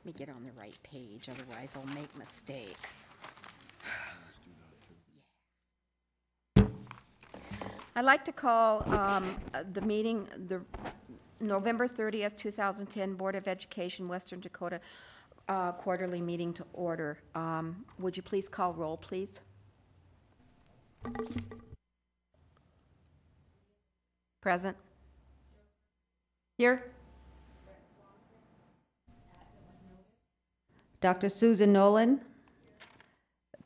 me get on the right page, otherwise I'll make mistakes. I'd like to call the meeting, the November 30th, 2010 Board of Education, Western Dakota quarterly meeting to order. Would you please call roll, please? Present. Here. Dr. Susan Nolan.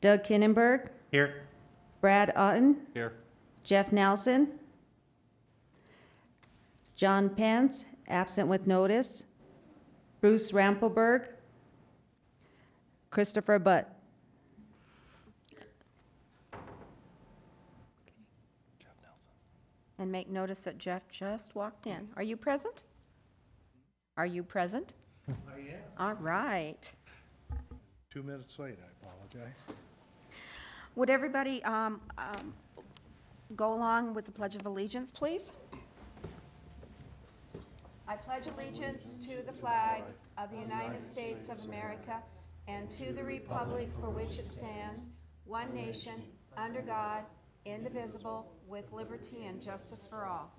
Doug Kinnenberg. Here. Brad Otten. Here. Jeff Nelson. John Pence, absent with notice. Bruce Rampelberg. Christopher Butt. Jeff Nelson. And make notice that Jeff just walked in. Are you present? Are you present? I am. All right. 2 minutes late, I apologize. Would everybody go along with the Pledge of Allegiance, please? I pledge allegiance to the flag of the United States of America and to the republic for which it stands, one nation, under God, indivisible, with liberty and justice for all.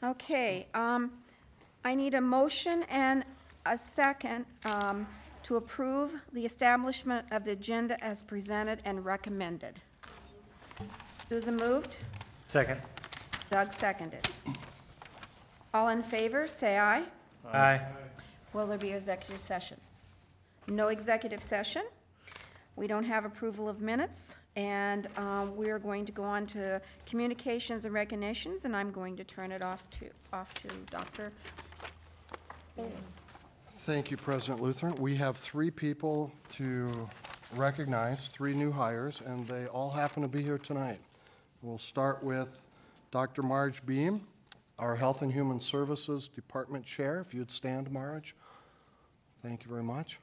Okay, I need a motion and a second to approve the establishment of the agenda as presented and recommended. Susan moved. Second. Doug seconded. All in favor, say aye. Aye. Will there be executive session? No executive session. We don't have approval of minutes, and we are going to go on to communications and recognitions, and I'm going to turn it off to Dr. Bailey. Thank you, President Lutheran. We have 3 people to recognize, 3 new hires, and they all happen to be here tonight. We'll start with Dr. Marge Beam, our Health and Human Services Department Chair. If you'd stand, Marge. Thank you very much.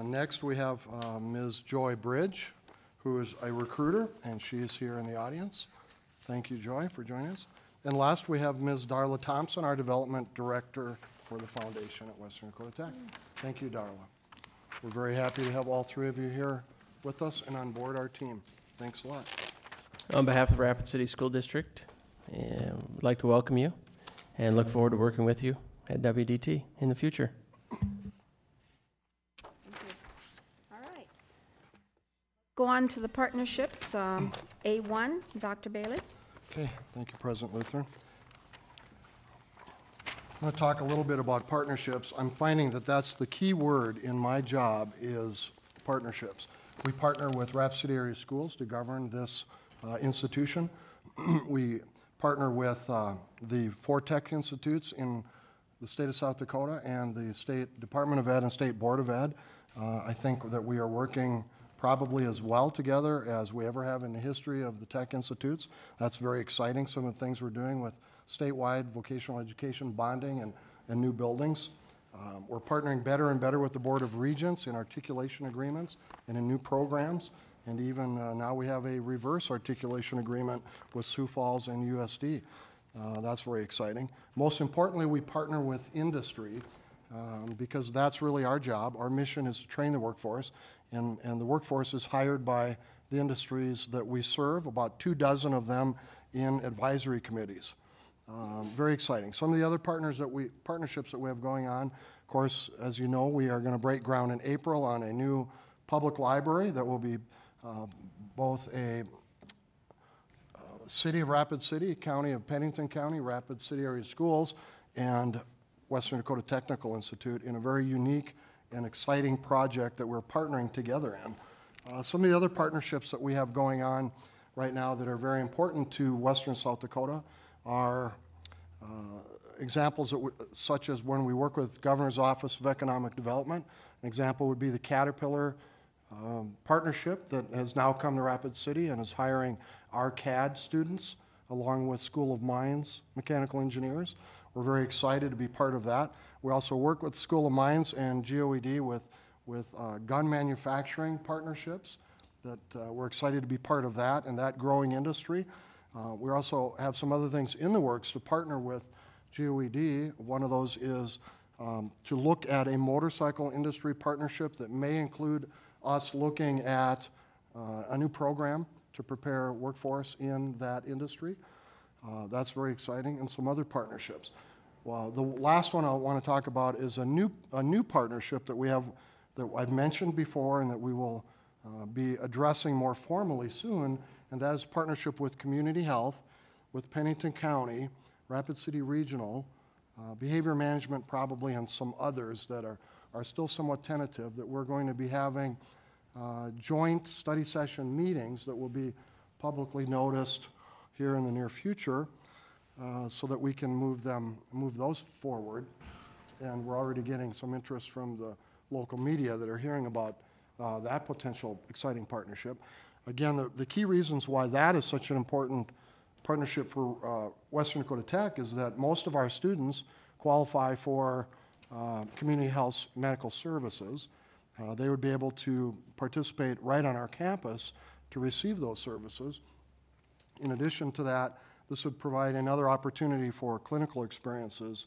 Next, we have Ms. Joy Bridge, who is a recruiter, and she is here in the audience. Thank you, Joy, for joining us. And last, we have Ms. Darla Thompson, our Development Director for the Foundation at Western Dakota Tech. Thank you, Darla. We're very happy to have all 3 of you here with us and on board our team. Thanks a lot. On behalf of the Rapid City School District, I'd like to welcome you and look forward to working with you at WDT in the future. Go on to the partnerships. A1, Dr. Bailey. Okay, thank you, President Lutheran. I'm going to talk a little bit about partnerships. I'm finding that that's the key word in my job is partnerships. We partner with Rapid City area schools to govern this institution. We partner with the 4 tech institutes in the state of South Dakota and the State Department of Ed and State Board of Ed. I think that we are working probably as well together as we ever have in the history of the tech institutes. That's very exciting, some of the things we're doing with statewide vocational education bonding and new buildings. We're partnering better and better with the Board of Regents in articulation agreements and in new programs. And even now we have a reverse articulation agreement with Sioux Falls and USD. That's very exciting. Most importantly, we partner with industry because that's really our job. Our mission is to train the workforce, and the workforce is hired by the industries that we serve, about 24 of them in advisory committees. Very exciting. Some of the other partnerships that we have going on, of course, as you know, we are going to break ground in April on a new public library that will be both a city of Rapid City, county of Pennington County, Rapid City area schools, and Western Dakota Technical Institute in a very unique and exciting project that we're partnering together in. Some of the other partnerships that we have going on right now that are very important to Western South Dakota are examples such as when we work with Governor's Office of Economic Development. An example would be the Caterpillar partnership that has now come to Rapid City and is hiring our CAD students along with School of Mines mechanical engineers. We're very excited to be part of that. We also work with School of Mines and GOED with gun manufacturing partnerships that we're excited to be part of that and that growing industry. We also have some other things in the works to partner with GOED. One of those is to look at a motorcycle industry partnership that may include us looking at a new program to prepare workforce in that industry. That's very exciting, and some other partnerships. Well, the last one I want to talk about is a new partnership that we have, that I've mentioned before and that we will be addressing more formally soon, and that is a partnership with Community Health, with Pennington County, Rapid City Regional, Behavior Management probably, and some others that are still somewhat tentative, that we're going to be having joint study session meetings that will be publicly noticed here in the near future, so that we can move those forward. And we're already getting some interest from the local media that are hearing about that potential exciting partnership. Again, the key reasons why that is such an important partnership for Western Dakota Tech is that most of our students qualify for community health medical services. They would be able to participate right on our campus to receive those services. In addition to that, this would provide another opportunity for clinical experiences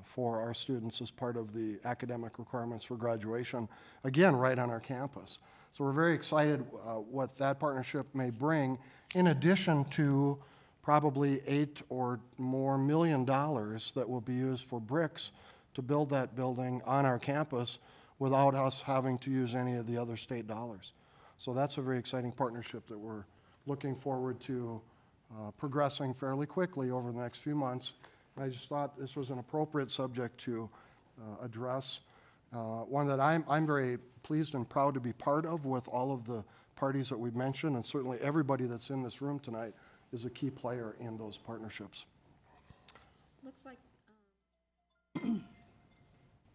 for our students as part of the academic requirements for graduation, again, right on our campus. So we're very excited what that partnership may bring, in addition to probably $8 or more million that will be used for bricks to build that building on our campus without us having to use any of the other state dollars. So that's a very exciting partnership that we're looking forward to progressing fairly quickly over the next few months. I just thought this was an appropriate subject to address, one that I'm very pleased and proud to be part of with all of the parties that we've mentioned, and certainly everybody that's in this room tonight is a key player in those partnerships. Looks like,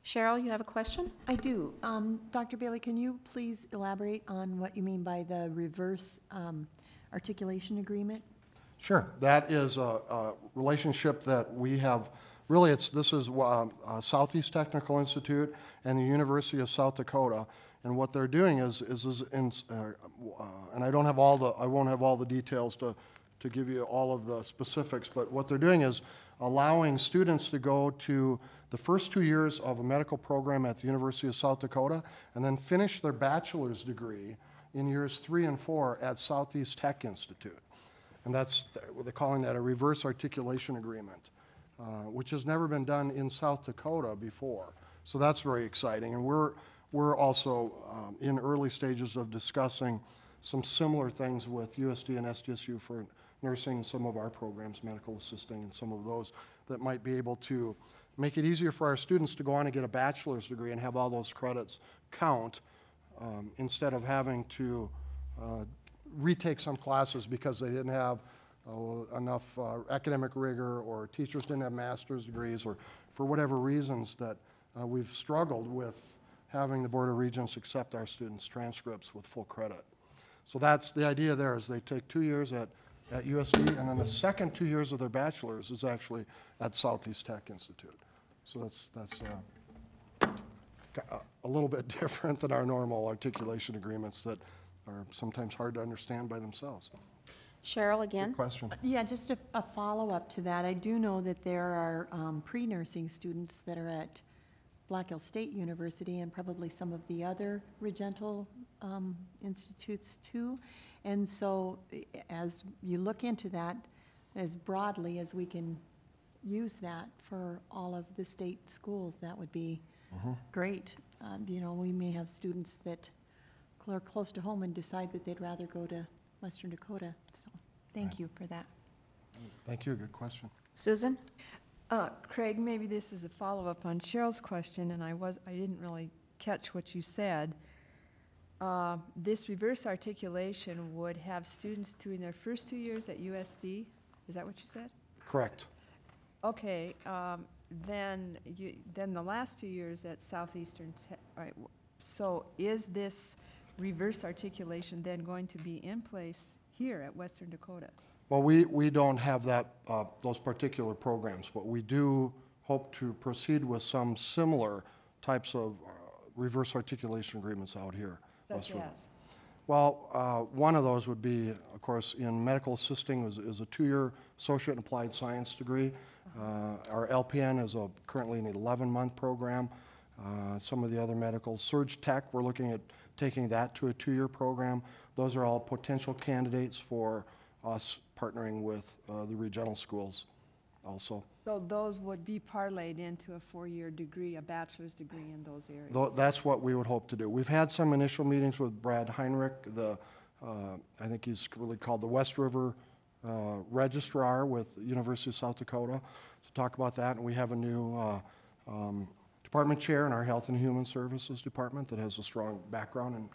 Cheryl, you have a question? I do. Dr. Bailey, can you please elaborate on what you mean by the reverse articulation agreement? Sure. That is a relationship that we have. Really, this is Southeast Technical Institute and the University of South Dakota, and what they're doing is and I won't have all the details to give you all of the specifics, but what they're doing is allowing students to go to the first 2 years of a medical program at the University of South Dakota, and then finish their bachelor's degree in years 3 and 4 at Southeast Tech Institute. And they're calling that a reverse articulation agreement, which has never been done in South Dakota before. So that's very exciting. And we're also in early stages of discussing some similar things with USD and SDSU for nursing, some of our programs, medical assisting, and some of those that might be able to make it easier for our students to go on and get a bachelor's degree and have all those credits count, instead of having to retake some classes because they didn't have enough academic rigor, or teachers didn't have master's degrees, or for whatever reasons that we've struggled with having the Board of Regents accept our students' transcripts with full credit. So that's the idea there, is they take 2 years at USD, and then the second 2 years of their bachelor's is actually at Southeast Tech Institute. So that's a little bit different than our normal articulation agreements that are sometimes hard to understand by themselves. Cheryl, again? Good question. Yeah, just a follow-up to that. I do know that there are pre-nursing students that are at Black Hills State University and probably some of the other Regental institutes too. And so as you look into that, as broadly as we can use that for all of the state schools, that would be great. You know, we may have students that are close to home and decide that they'd rather go to Western Dakota. So thank you for that. Thank you. Good question. Susan? Craig, maybe this is a follow-up on Cheryl's question, and I didn't really catch what you said. This reverse articulation would have students doing their first 2 years at USD? Is that what you said? Correct. Okay, then the last 2 years at Southeastern Tech, all right, so is this reverse articulation then going to be in place here at Western Dakota? Well, we don't have that, those particular programs, but we do hope to proceed with some similar types of reverse articulation agreements out here. Such as? Well, one of those would be, of course, in medical assisting is a 2-year associate in applied science degree. Our LPN is currently an 11-month program. Some of the other medical surge tech, we're looking at taking that to a 2-year program. Those are all potential candidates for us partnering with the regional schools also. So those would be parlayed into a 4-year degree, a bachelor's degree in those areas? That's what we would hope to do. We've had some initial meetings with Brad Heinrich, I think he's really called the West River Registrar with the University of South Dakota, to talk about that. And we have a new department chair in our Health and Human Services Department that has a strong background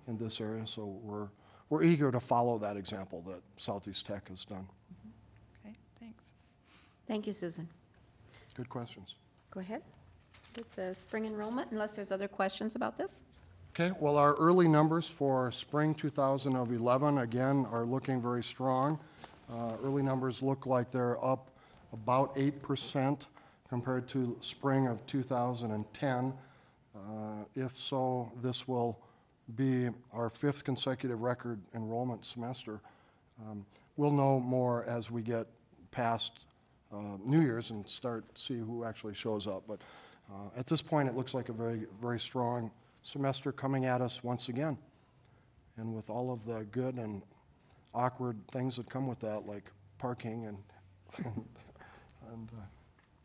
in this area. So we're eager to follow that example that Southeast Tech has done. Okay, thanks. Thank you, Susan. Good questions. Go ahead with the spring enrollment, unless there's other questions about this. Okay, well, our early numbers for spring 2011, again, are looking very strong. Early numbers look like they're up about 8% compared to spring of 2010. If so, this will be our 5th consecutive record enrollment semester. We'll know more as we get past New Year's and start to see who actually shows up. But at this point, it looks like a very, very strong semester coming at us once again. And with all of the good and awkward things that come with that, like parking and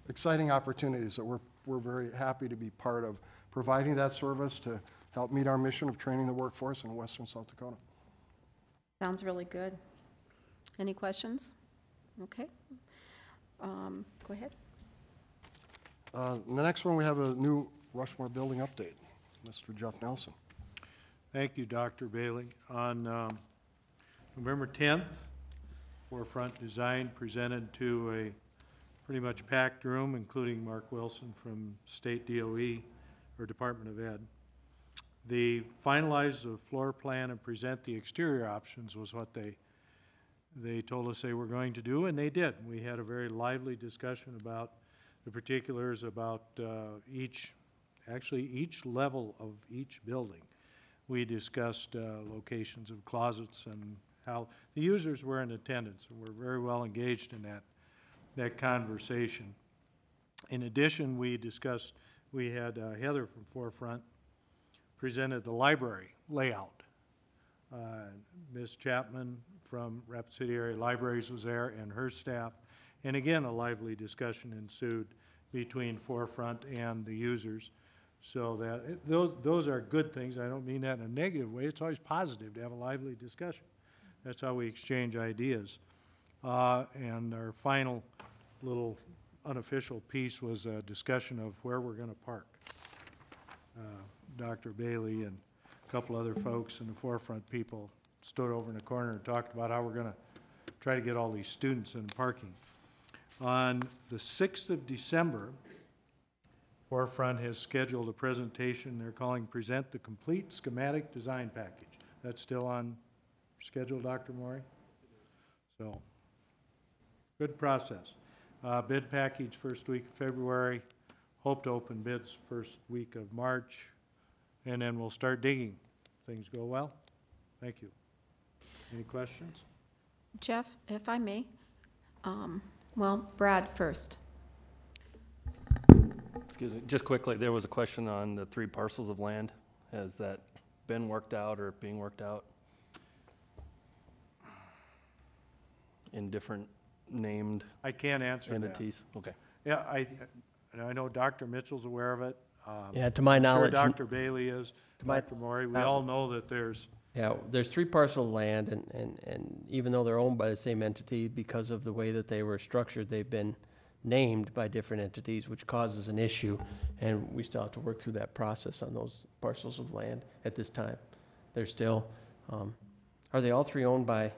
exciting opportunities that we're very happy to be part of providing that service to help meet our mission of training the workforce in western South Dakota. Sounds really good. Any questions? Okay. Go ahead. The next one, we have a new Rushmore building update. Mr. Jeff Nelson. Thank you, Dr. Bailey. On November 10th, Forefront Design presented to a pretty much packed room, including Mark Wilson from State DOE, or Department of Ed. The finalize the floor plan and present the exterior options was what they told us they were going to do, and they did. We had a very lively discussion about the particulars about each level of each building. We discussed locations of closets and how the users were in attendance, and we're very well engaged in that conversation. In addition, we had Heather from Forefront presented the library layout. Ms. Chapman from Rapid City Area Libraries was there and her staff. And again, a lively discussion ensued between Forefront and the users. So that those are good things. I don't mean that in a negative way. It's always positive to have a lively discussion. That's how we exchange ideas. And our final little unofficial piece was a discussion of where we're going to park. Dr. Bailey and a couple other folks and the Forefront people stood over in the corner and talked about how we're going to try to get all these students in parking. On the 6th of December, Forefront has scheduled a presentation they're calling Present the Complete Schematic Design Package. That's still on schedule, Dr. Maury? So, good process. Bid package first week of February. Hope to open bids first week of March. And then we'll start digging. Things go well. Thank you. Any questions? Jeff, if I may, well, Brad first. Excuse me, just quickly, there was a question on the 3 parcels of land. Has that been worked out or being worked out in different named I can't answer entities? Okay. that. Yeah, I know Dr. Mitchell's aware of it. Yeah, to my knowledge. I'm sure Dr. Bailey is, my- Dr. Maury. We all know that there's, Yeah, there's 3 parcels of land, and even though they're owned by the same entity, because of the way that they were structured, they've been named by different entities, which causes an issue, and we still have to work through that process on those parcels of land at this time. They're still, are they all 3 owned by,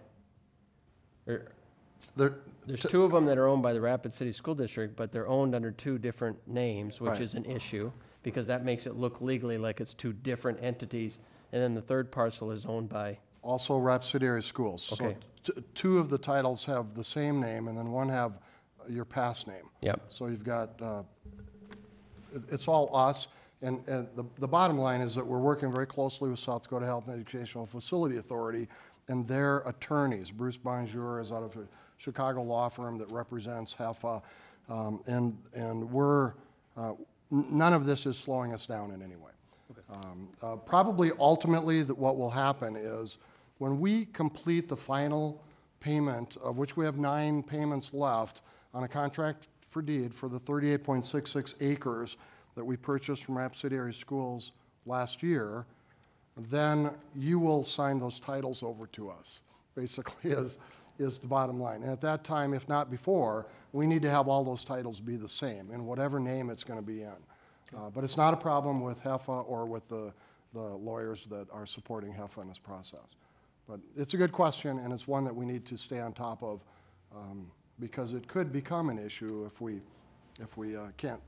there's 2 of them that are owned by the Rapid City School District, but they're owned under 2 different names, which Right. is an issue, because that makes it look legally like it's 2 different entities. And then the 3rd parcel is owned by, Also Rapid City Area Schools. Okay. So 2 of the titles have the same name, and then 1 have your past name. yep, So you've got, it's all us. And the bottom line is that we're working very closely with South Dakota Health and Educational Facility Authority and their attorneys. Bruce Bonjour is out of a Chicago law firm that represents HEFA, and we're, none of this is slowing us down in any way. Probably ultimately what will happen is when we complete the final payment, of which we have 9 payments left on a contract for deed for the 38.66 acres that we purchased from Rapid City Area Schools last year, then you will sign those titles over to us, basically is the bottom line. And at that time, if not before, we need to have all those titles be the same in whatever name it's going to be in. But it's not a problem with HEFA or with the lawyers that are supporting HEFA in this process. But it's a good question, and it's one that we need to stay on top of because it could become an issue if we can't,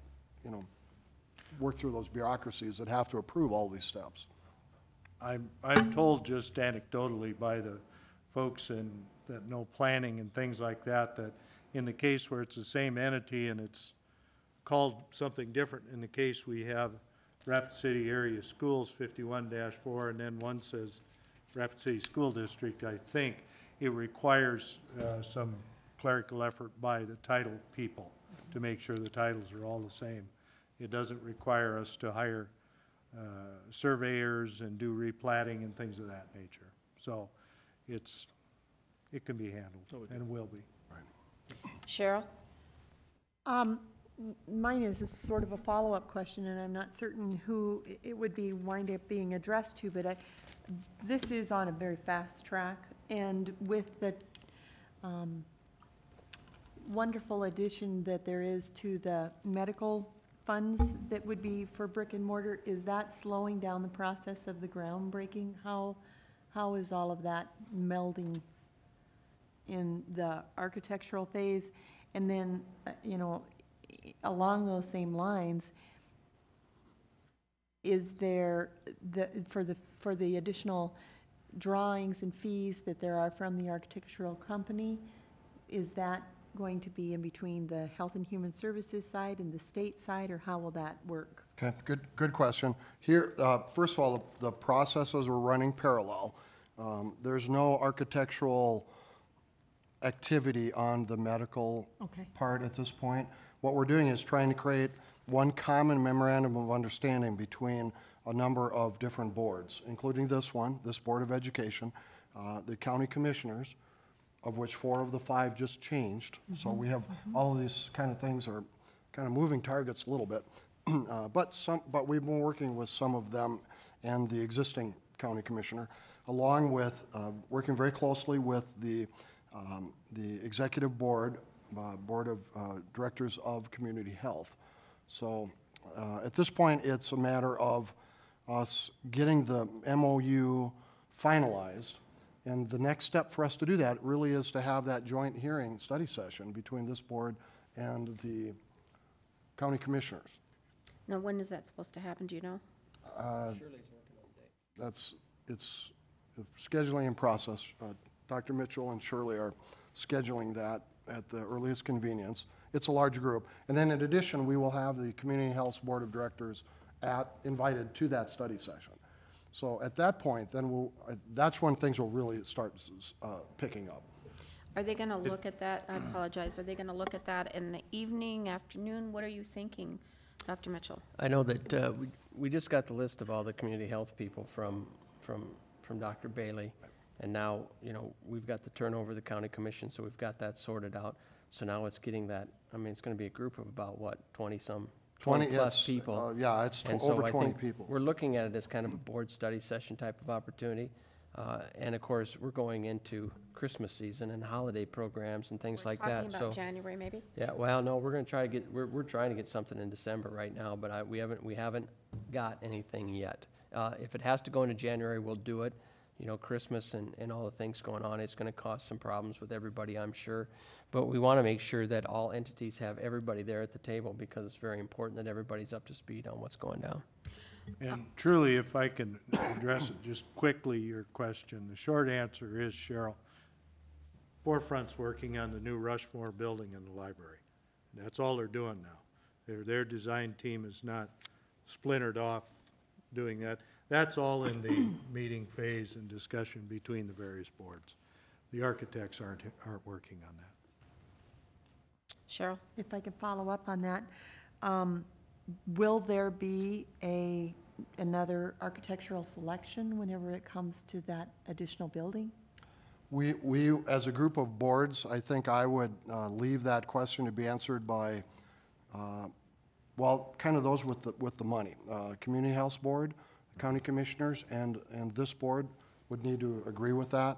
work through those bureaucracies that have to approve all these steps. I'm told just anecdotally by the folks that know planning and things like that, that in the case where it's the same entity and it's called something different, in the case we have Rapid City Area Schools 51-4, and then one says Rapid City School District, I think it requires some clerical effort by the title people to make sure the titles are all the same. It doesn't require us to hire surveyors and do replatting and things of that nature. So it can be handled and will be. Cheryl? Mine is a sort of a follow-up question, and I'm not certain who it would be wind up being addressed to, but this is on a very fast track, and with the wonderful addition that there is to the medical funds that would be for brick and mortar, is that slowing down the process of the groundbreaking? How is all of that melding in the architectural phase? And then, along those same lines, is there for the additional drawings and fees that there are from the architectural company, is that going to be in between the Health and Human Services side and the state side, or how will that work? Okay, good question. Here, first of all, the processes are running parallel. There's no architectural activity on the medical part at this point. What we're doing is trying to create one common memorandum of understanding between a number of different boards, including this Board of Education, the county commissioners, of which 4 of the 5 just changed. So we have all of these kind of things are kind of moving targets a little bit. But we've been working with some of them and the existing county commissioner, along with working very closely with the executive board, board of directors of community health. So at this point, it's a matter of us getting the MOU finalized. And the next step for us to do that really is to have that joint hearing study session between this board and the county commissioners. Now, when is that supposed to happen, do you know? It's scheduling in process. Dr. Mitchell and Shirley are scheduling that at the earliest convenience. It's a large group. And then in addition, we will have the Community Health Board of Directors invited to that study session. So at that point, then that's when things will really start picking up. Are they going to look at that? I apologize. Are they going to look at that in the evening, afternoon? What are you thinking, Dr. Mitchell? I know that we just got the list of all the community health people from Dr. Bailey. And now, we've got the turnover of the county commission, so we've got that sorted out. So now it's getting that, it's going to be a group of about, what, 20-plus people. Yeah, it's And over so I 20 think people. We're looking at it as kind of a board study session type of opportunity. And of course, we're going into Christmas season and holiday programs and things like that. We're talking about January, maybe? Yeah, well, no, we're going to try to get, we're trying to get something in December right now, but we haven't got anything yet. If it has to go into January, we'll do it. Christmas and all the things going on, it's going to cause some problems with everybody, I'm sure. But we want to make sure that all entities have everybody there at the table, because it's very important that everybody's up to speed on what's going down. And truly, if I can address it just quickly, your question, the short answer is, Cheryl, Forefront's working on the new Rushmore building in the library. That's all they're doing now. Their design team is not splintered off doing that. That's all in the meeting phase and discussion between the various boards. The architects aren't working on that. Cheryl? If I could follow up on that, will there be another architectural selection whenever it comes to that additional building? We, as a group of boards, I think I would leave that question to be answered by, well, kind of those with the money. Community House Board, county commissioners, and this board would need to agree with that.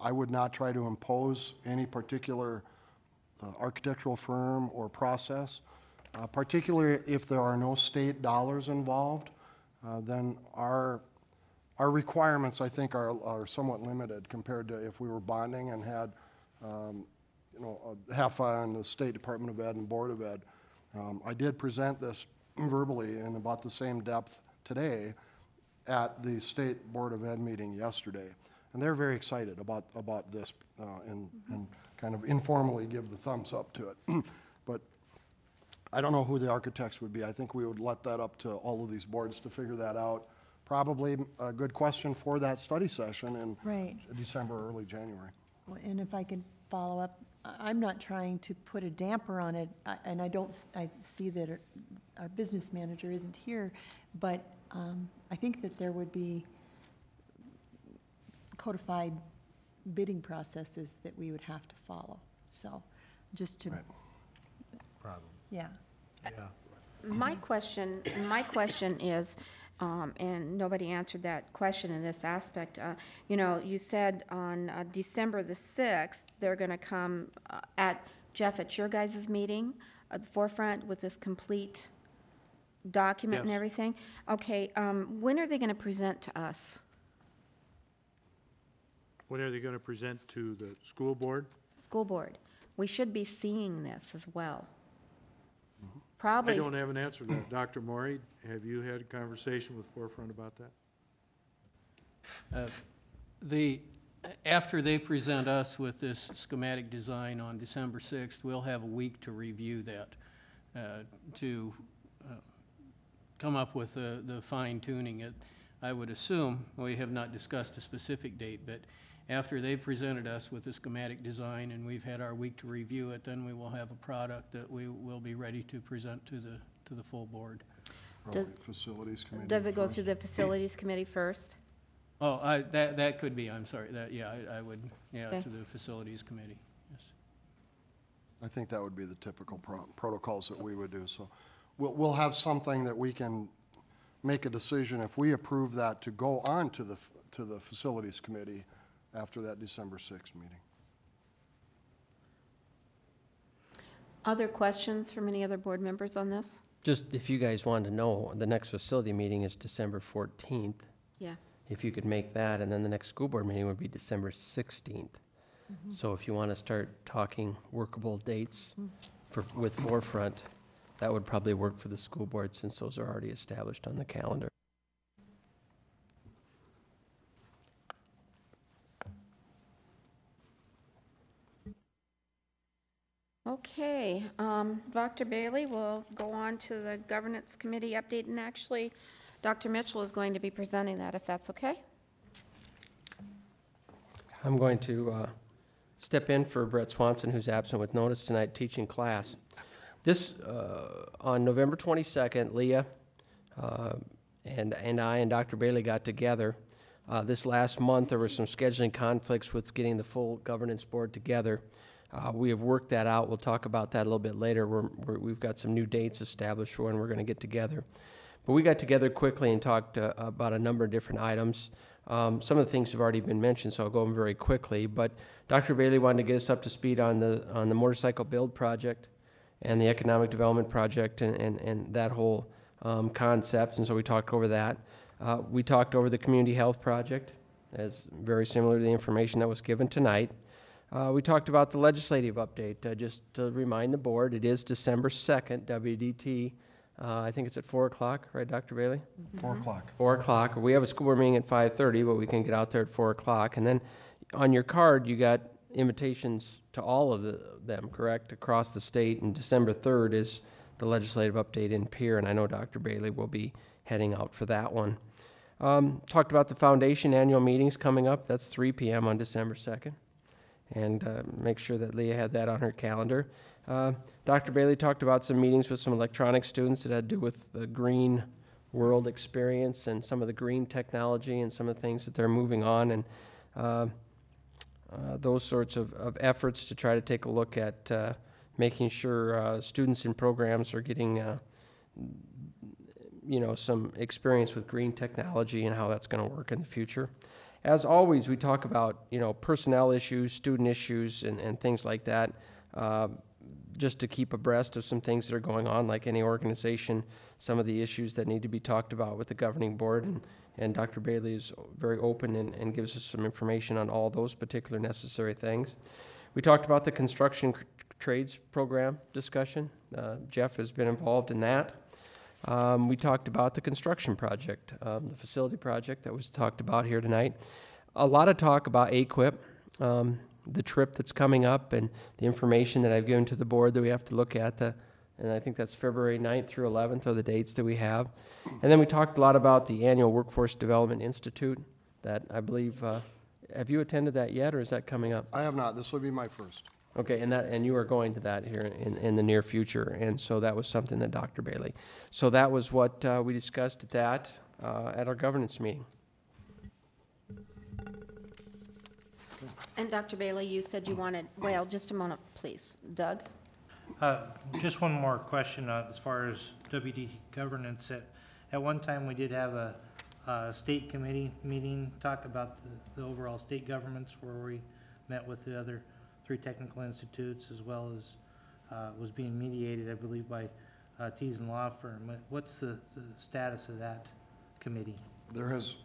I would not try to impose any particular architectural firm or process, particularly if there are no state dollars involved. Then our requirements, I think, are somewhat limited compared to if we were bonding and had, you know, half on the State Department of Ed and Board of Ed. I did present this verbally in about the same depth today at the State Board of Ed meeting yesterday. And they're very excited about this and kind of informally give the thumbs up to it. But I don't know who the architects would be. I think we would let that up to all of these boards to figure that out. Probably a good question for that study session in Right. December or early January. Well, and if I could follow up, I'm not trying to put a damper on it, and I see that our business manager isn't here, but I think that there would be codified bidding processes that we would have to follow. So, just to, Right. Problem. yeah. Yeah. My question is, and nobody answered that question in this aspect. You know, you said on December the 6th, they're going to come at your guys' meeting at the forefront with this complete document and Yes. everything. Okay, when are they going to present to us? When are they going to present to the school board? School board. We should be seeing this as well. I Probably. don't have an answer to that. Dr. Maury, have you had a conversation with Forefront about that? After they present us with this schematic design on December 6th, we'll have a week to review that, to come up with the fine tuning. I would assume, we have not discussed a specific date, but after they presented us with the schematic design and we've had our week to review it, then we will have a product that we will be ready to present to the full board. Probably Facilities Committee. Does it go first. through the facilities committee first? Oh, that could be, I'm sorry, I would, Okay. to the facilities committee, yes. I think that would be the typical protocols that we would do. So we'll have something that we can make a decision if we approve that to go on to the Facilities Committee after that December 6th meeting. Other questions from any other board members on this? Just if you guys wanted to know, the next facility meeting is December 14th. Yeah. If you could make that, and then the next school board meeting would be December 16th. So if you want to start talking workable dates with Forefront, that would probably work for the school board since those are already established on the calendar. Okay, Dr. Bailey will go on to the governance committee update, and actually, Dr. Mitchell is going to be presenting that, if that's okay? I'm going to step in for Brett Swanson, who's absent with notice tonight, teaching class. This, on November 22nd, Leah and I and Dr. Bailey got together. This last month, there were some scheduling conflicts with getting the full governance board together. We have worked that out. We'll talk about that a little bit later. We've got some new dates established for when we're going to get together. But we got together quickly and talked about a number of different items. Some of the things have already been mentioned, so I'll go over them very quickly. But Dr. Bailey wanted to get us up to speed on the motorcycle build project and the economic development project and that whole concept, and so we talked over that. We talked over the community health project, as very similar to the information that was given tonight. We talked about the legislative update. Just to remind the board, it is December 2nd, WDT. I think it's at 4 o'clock, right, Dr. Bailey? 4 o'clock. 4 o'clock. We have a school board meeting at 5:30, but we can get out there at 4 o'clock. And then on your card, you got invitations to all of them, correct, across the state. And December 3rd is the legislative update in Pier, and I know Dr. Bailey will be heading out for that one. Talked about the foundation annual meetings coming up. That's 3 p.m. on December 2nd. And make sure that Leah had that on her calendar. Dr. Bailey talked about some meetings with some electronic students that had to do with the green world experience and some of the green technology and some of the things that they're moving on, and those sorts of efforts to try to take a look at making sure students in programs are getting some experience with green technology and how that's going to work in the future. As always, we talk about, personnel issues, student issues, and things like that, just to keep abreast of some things that are going on, like any organization, some of the issues that need to be talked about with the governing board, and Dr. Bailey is very open and gives us some information on all those particular necessary things. We talked about the construction trades program discussion. Jeff has been involved in that. We talked about the construction project, the facility project that was talked about here tonight. A lot of talk about AQUIP, the trip that's coming up, and the information that I've given to the board that we have to look at. And I think that's February 9th through 11th are the dates that we have. And then we talked a lot about the annual Workforce Development Institute that I believe, have you attended that yet, or is that coming up? I have not. This will be my first. Okay, and you are going to that here in the near future, and so that was something that Dr. Bailey. So that was what we discussed at our governance meeting. And Dr. Bailey, you said you wanted, well, just a moment, please. Doug? Just one more question as far as WDT governance. At one time, we did have a state committee meeting, talk about the overall state governments, where we met with the other 3 technical institutes, as well as was being mediated, I believe, by Teason Law Firm. What's the status of that committee? There has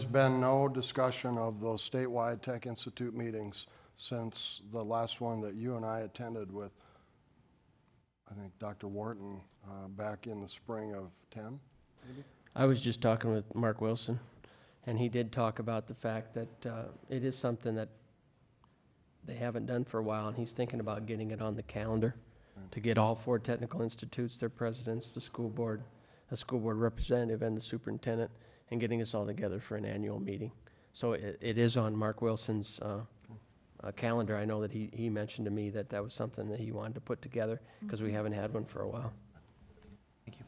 been no discussion of those statewide Tech Institute meetings since the last one that you and I attended with, I think, Dr. Wharton back in the spring of 10, maybe? I was just talking with Mark Wilson, and he did talk about the fact that it is something that they haven't done for a while, and he's thinking about getting it on the calendar to get all 4 technical institutes, their presidents, the school board, a school board representative, and the superintendent, and getting us all together for an annual meeting. So it is on Mark Wilson's calendar. I know that he mentioned to me that was something that he wanted to put together because we haven't had one for a while. Thank you.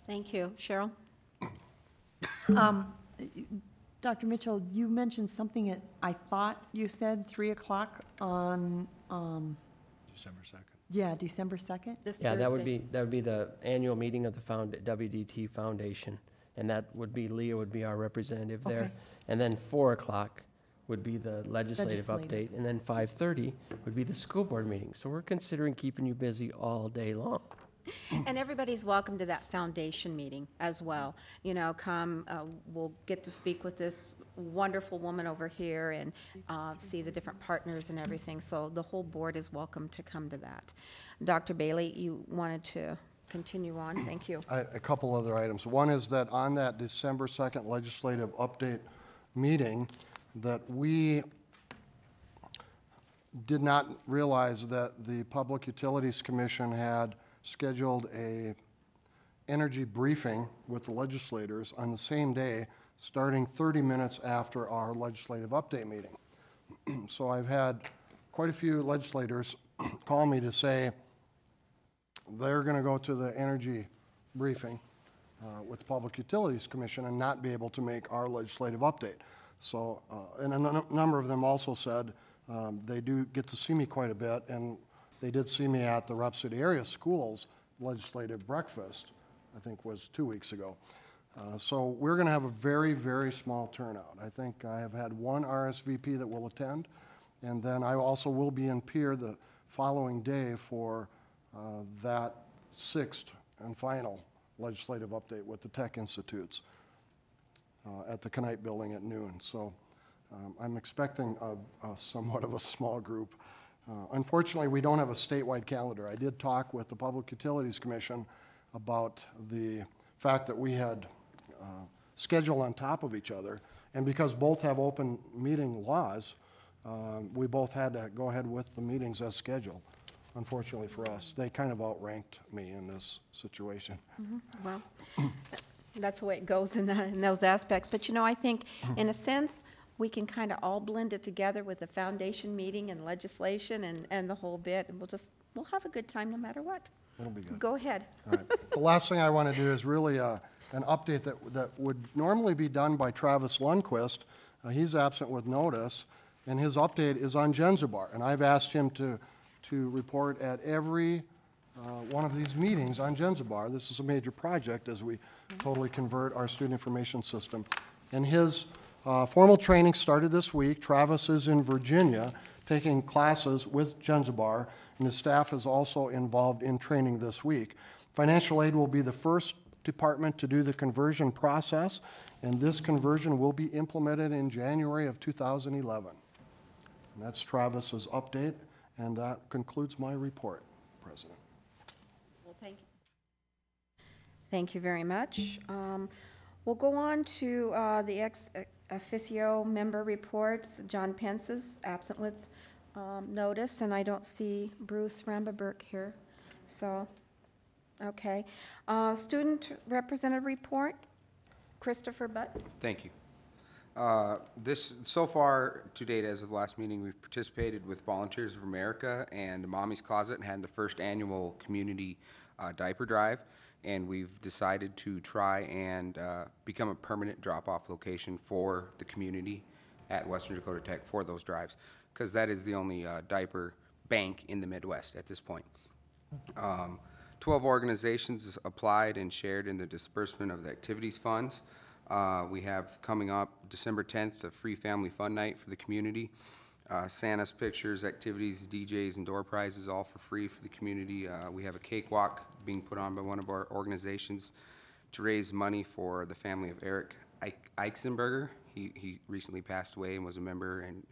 Thank you. Cheryl? Dr. Mitchell, you mentioned something at, I thought you said 3 o'clock on, December 2nd. yeah, December 2nd? This Yeah, that would Thursday. be the annual meeting of the WDT Foundation, and that would be, Leah would be our representative there. Okay. And then 4 o'clock would be the legislative Legislative. update, and then 5:30 would be the school board meeting. So we're considering keeping you busy all day long. And everybody's welcome to that foundation meeting as well. Come, we'll get to speak with this wonderful woman over here and see the different partners and everything. So the whole board is welcome to come to that. Dr. Bailey, you wanted to continue on. Thank you. A couple other items. One is that on that December 2nd legislative update meeting, that we did not realize that the Public Utilities Commission had scheduled a energy briefing with the legislators on the same day, starting 30 minutes after our legislative update meeting. So I've had quite a few legislators call me to say they're going to go to the energy briefing with the Public Utilities Commission and not be able to make our legislative update. So, and a number of them also said they do get to see me quite a bit, and they did see me at the Rep City Area Schools legislative breakfast, I think was 2 weeks ago. So we're going to have a very, very small turnout. I think I have had 1 RSVP that will attend, and then I also will be in Pier the following day for that 6th and final legislative update with the Tech Institutes at the Knight Building at noon. So I'm expecting a somewhat of a small group. Unfortunately, we don't have a statewide calendar. I did talk with the Public Utilities Commission about the fact that we had scheduled on top of each other, and because both have open meeting laws, we both had to go ahead with the meetings as scheduled, unfortunately for us. They kind of outranked me in this situation. Well, that's the way it goes in those aspects. But, you know, I think, in a sense, we can kind of all blend it together with the foundation meeting and legislation and the whole bit, and we'll have a good time no matter what. It'll be good. Go ahead. All right. The last thing I want to do is really an update that would normally be done by Travis Lundquist. He's absent with notice, and his update is on Zanzibar. And I've asked him to report at every one of these meetings on Zanzibar. This is a major project as we totally convert our student information system. And his formal training started this week. Travis is in Virginia taking classes with Zanzibar, and his staff is also involved in training this week. Financial aid will be the first department to do the conversion process, and this conversion will be implemented in January of 2011. And that's Travis's update, and that concludes my report, President. Well, thank you. Thank you very much. We'll go on to the ex officio member reports. John Pence is absent with notice, and I don't see Bruce Ramberberg here. So, okay. Student representative report, Christopher Butt. Thank you. So far, to date, as of last meeting, we've participated with Volunteers of America and Mommy's Closet and had the first annual community diaper drive. And we've decided to try and become a permanent drop-off location for the community at Western Dakota Tech for those drives, because that is the only diaper bank in the Midwest at this point. 12 organizations applied and shared in the disbursement of the activities funds. We have coming up December 10th, a free family fun night for the community. Santa's pictures, activities, DJs, and door prizes, all for free for the community. We have a cakewalk being put on by one of our organizations to raise money for the family of Eric Eichsenberger. He recently passed away and was a member and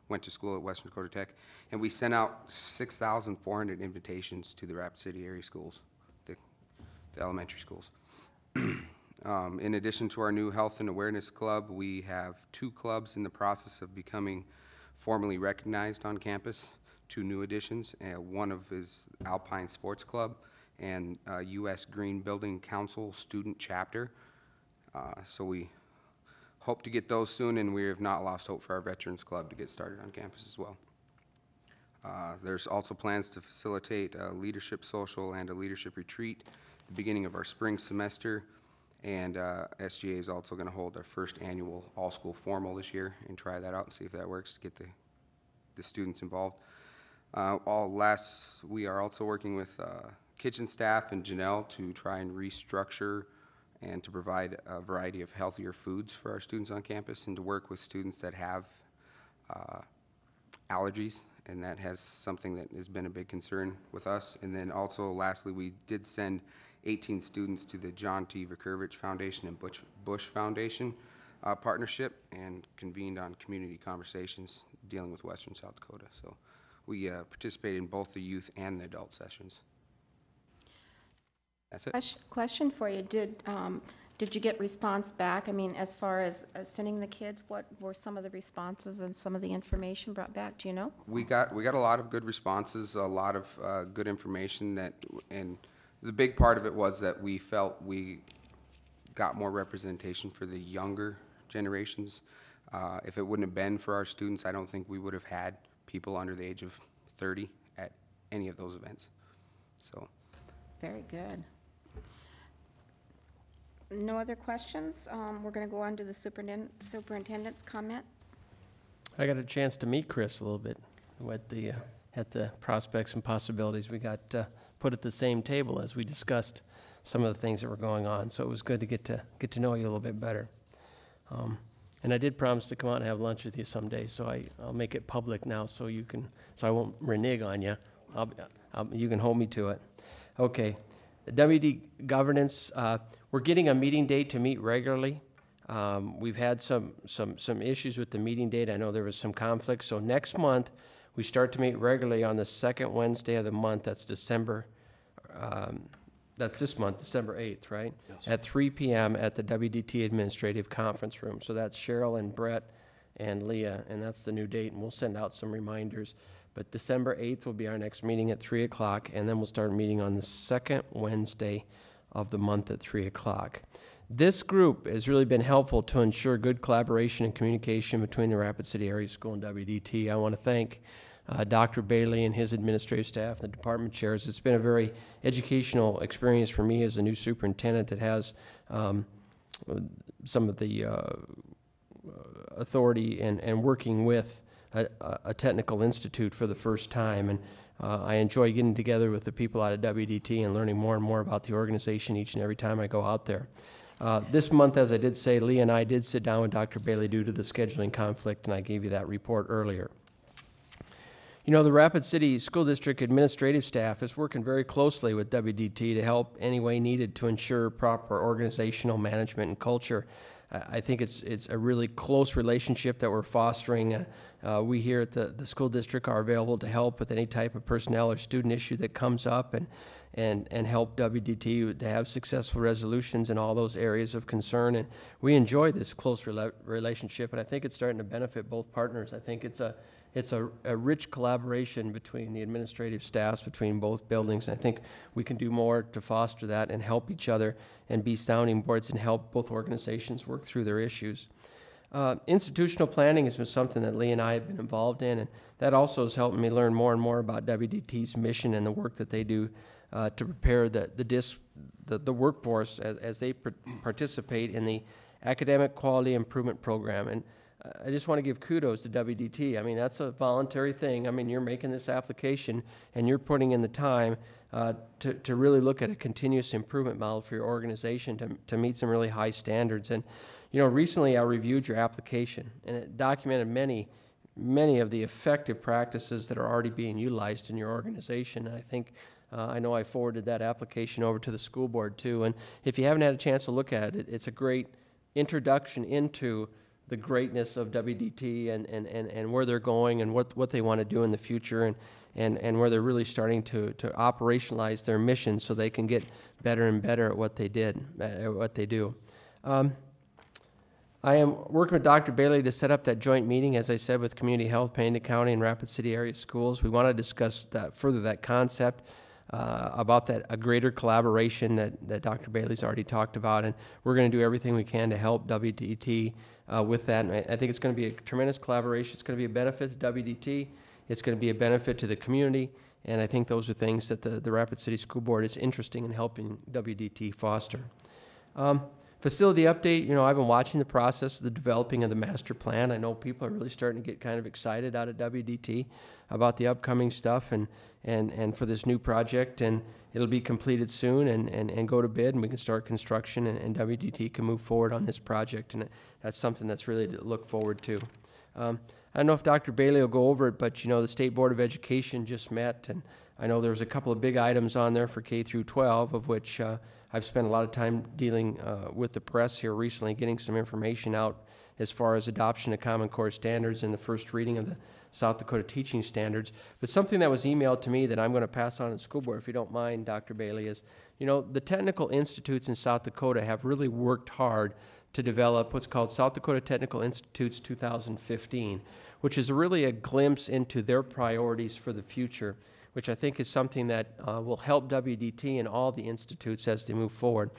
went to school at Western Dakota Tech. And we sent out 6,400 invitations to the Rapid City area schools, the elementary schools. In addition to our new Health and Awareness Club, we have 2 clubs in the process of becoming formally recognized on campus, 2 new additions. One of is Alpine Sports Club and U.S. Green Building Council Student Chapter. So we hope to get those soon, and we have not lost hope for our Veterans Club to get started on campus as well. There's also plans to facilitate a leadership social and a leadership retreat at the beginning of our spring semester. And SGA is also going to hold our first annual all-school formal this year and try that out and see if that works to get the students involved. We are also working with kitchen staff and Janelle to try and restructure and to provide a variety of healthier foods for our students on campus and to work with students that have allergies, and that has something that has been a big concern with us. And then also, lastly, we did send 18 students to the John T. Vukovich Foundation and Bush Foundation partnership and convened on community conversations dealing with Western South Dakota. So we participated in both the youth and the adult sessions. That's it. Question for you, did you get response back? I mean, as far as sending the kids, what were some of the responses and some of the information brought back, do you know? We got a lot of good responses, a lot of good information and the big part of it was that we felt we got more representation for the younger generations. If it wouldn't have been for our students, I don't think we would have had people under the age of 30 at any of those events. So, very good. No other questions? We're going to go on to the superintendent's comment. I got a chance to meet Chris a little bit at the prospects and possibilities. We got put at the same table as we discussed some of the things that were going on. So it was good to get to know you a little bit better. And I did promise to come out and have lunch with you someday. So I'll make it public now, so I won't renege on you. You can hold me to it. Okay, the WD governance. We're getting a meeting date to meet regularly. We've had some issues with the meeting date. I know there was some conflict. So next month, we start to meet regularly on the second Wednesday of the month. That's that's this month, December 8th, right? Yes. At 3 p.m. at the WDT Administrative Conference Room. So that's Cheryl and Brett and Leah, and that's the new date, and we'll send out some reminders. But December 8th will be our next meeting at 3 o'clock, and then we'll start meeting on the second Wednesday of the month at 3 o'clock. This group has really been helpful to ensure good collaboration and communication between the Rapid City Area School and WDT. I want to thank Dr. Bailey and his administrative staff, the department chairs. It's been a very educational experience for me as a new superintendent that has some of the authority and working with a technical institute for the first time. And I enjoy getting together with the people out of WDT and learning more and more about the organization each and every time I go out there. This month, as I did say, Lee and I did sit down with Dr. Bailey due to the scheduling conflict, and I gave you that report earlier. You know, the Rapid City School District administrative staff is working very closely with WDT to help any way needed to ensure proper organizational management and culture. I think it's a really close relationship that we're fostering. We here at the school district are available to help with any type of personnel or student issue that comes up, and help WDT to have successful resolutions in all those areas of concern. And we enjoy this close relationship, and I think it's starting to benefit both partners. I think it's a rich collaboration between the administrative staffs between both buildings. And I think we can do more to foster that and help each other and be sounding boards and help both organizations work through their issues. Institutional planning has been something that Lee and I have been involved in, and that also has helped me learn more and more about WDT's mission and the work that they do to prepare the workforce as they participate in the Academic Quality Improvement Program. And I just want to give kudos to WDT. I mean, that's a voluntary thing. I mean, you're making this application and you're putting in the time to really look at a continuous improvement model for your organization to meet some really high standards. And, you know, recently I reviewed your application, and it documented many of the effective practices that are already being utilized in your organization. And I think I know I forwarded that application over to the school board too. And if you haven't had a chance to look at it, it's a great introduction into the greatness of WDT and where they're going and what they want to do in the future, and where they're really starting to operationalize their mission so they can get better and better at what they do. I am working with Dr. Bailey to set up that joint meeting, as I said, with Community Health, Panda County, and Rapid City Area Schools. We want to discuss that concept about a greater collaboration that Dr. Bailey's already talked about, and we're going to do everything we can to help WDT with that. And I think it's going to be a tremendous collaboration. It's going to be a benefit to WDT. It's going to be a benefit to the community, and I think those are things that the Rapid City School Board is interested in helping WDT foster. Facility update, you know, I've been watching the process of the developing of the master plan. I know people are really starting to get kind of excited out at WDT about the upcoming stuff and for this new project, and it'll be completed soon and go to bid, and we can start construction, and WDT can move forward on this project, and that's something that's really to look forward to. I don't know if Dr. Bailey will go over it, but you know, the State Board of Education just met, and I know there's a couple of big items on there for K through 12, of which I've spent a lot of time dealing with the press here recently, getting some information out as far as adoption of Common Core standards and the first reading of the South Dakota teaching standards. But something that was emailed to me that I'm going to pass on to the school board, if you don't mind, Dr. Bailey, is, you know, the technical institutes in South Dakota have really worked hard to develop what's called South Dakota Technical Institutes 2015, which is really a glimpse into their priorities for the future, which I think is something that will help WDT and all the institutes as they move forward.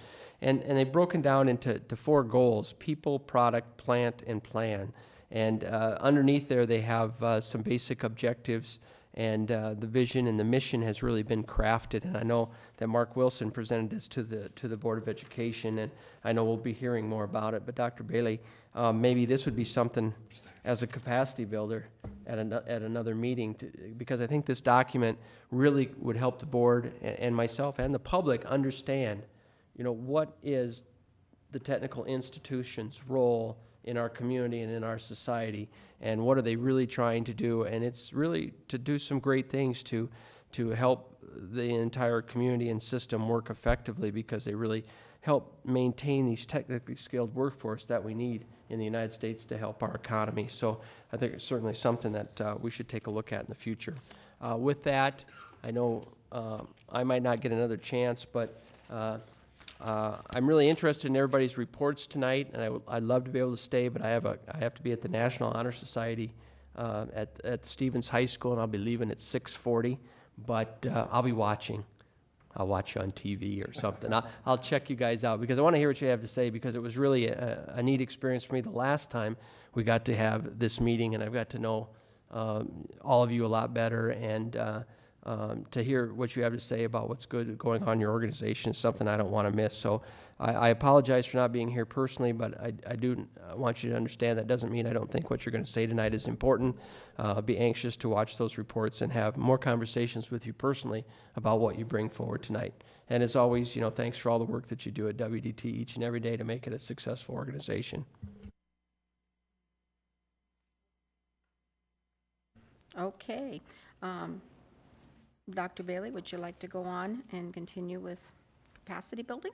And they've broken down into 4 goals: people, product, plant, and plan. And underneath there, they have some basic objectives, and the vision and the mission has really been crafted. And I know that Mark Wilson presented this to the Board of Education, and I know we'll be hearing more about it. But Dr. Bailey, maybe this would be something as a capacity builder at another meeting, because I think this document really would help the board and myself and the public understand, you know, what is the technical institution's role in our community and in our society, and what are they really trying to do. And it's really to do some great things to help the entire community and system work effectively, because they really help maintain these technically skilled workforce that we need in the United States to help our economy. So I think it's certainly something that we should take a look at in the future. With that, I know I might not get another chance, but I'm really interested in everybody's reports tonight, and I'd love to be able to stay, but I have to be at the National Honor Society at Stevens High School, and I'll be leaving at 6:40. But I'll be watching. I'll watch you on TV or something. I'll check you guys out because I want to hear what you have to say, because it was really a neat experience for me the last time we got to have this meeting, and I've got to know all of you a lot better, and to hear what you have to say about what's good going on in your organization is something I don't want to miss. So I apologize for not being here personally, but I do want you to understand that doesn't mean I don't think what you're going to say tonight is important. I'll be anxious to watch those reports and have more conversations with you personally about what you bring forward tonight. And as always, you know, thanks for all the work that you do at WDT each and every day to make it a successful organization. Okay. Dr. Bailey, would you like to go on and continue with capacity building?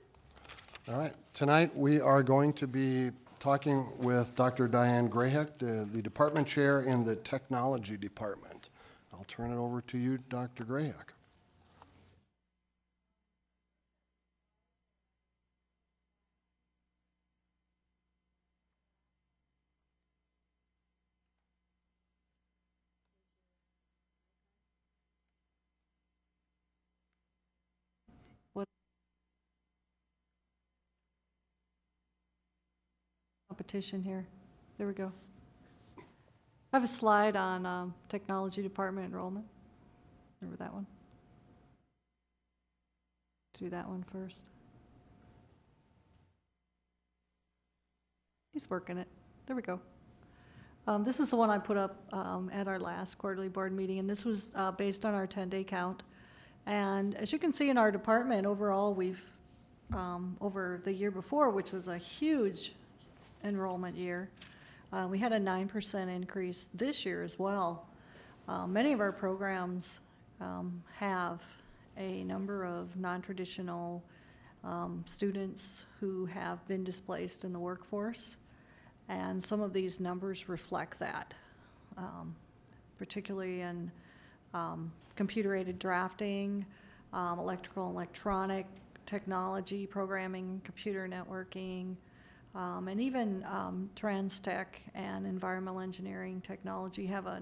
All right. Tonight, we are going to be talking with Dr. Diane Grayheck, the department chair in the technology department. I'll turn it over to you, Dr. Grayheck. Competition here. There we go. I have a slide on technology department enrollment. Remember that one? Do that one first. He's working it. There we go. This is the one I put up at our last quarterly board meeting, and this was based on our 10-day count. And as you can see in our department, overall, we've, over the year before, which was a huge enrollment year, we had a 9% increase this year as well. Many of our programs have a number of non-traditional students who have been displaced in the workforce, and some of these numbers reflect that, particularly in computer-aided drafting, electrical and electronic technology, programming, computer networking, and even trans-tech and environmental engineering technology have a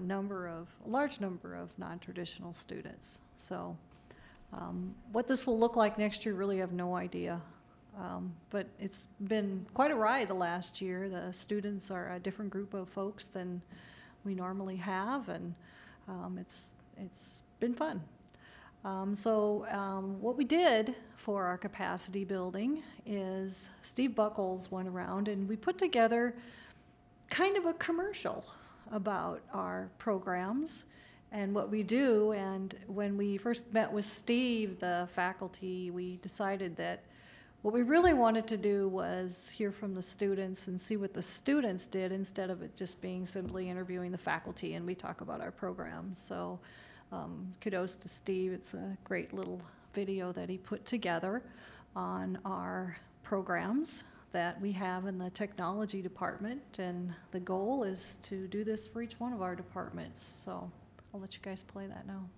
large number of non-traditional students. So what this will look like next year, really have no idea. But it's been quite a ride the last year. The students are a different group of folks than we normally have, and it's been fun. What we did for our capacity building is Steve Buckles went around and we put together kind of a commercial about our programs and what we do. And when we first met with Steve, the faculty, we decided that what we really wanted to do was hear from the students and see what the students did instead of it just being simply interviewing the faculty and we talk about our programs. So kudos to Steve. It's a great little video that he put together on our programs that we have in the technology department, and the goal is to do this for each one of our departments. So I'll let you guys play that now.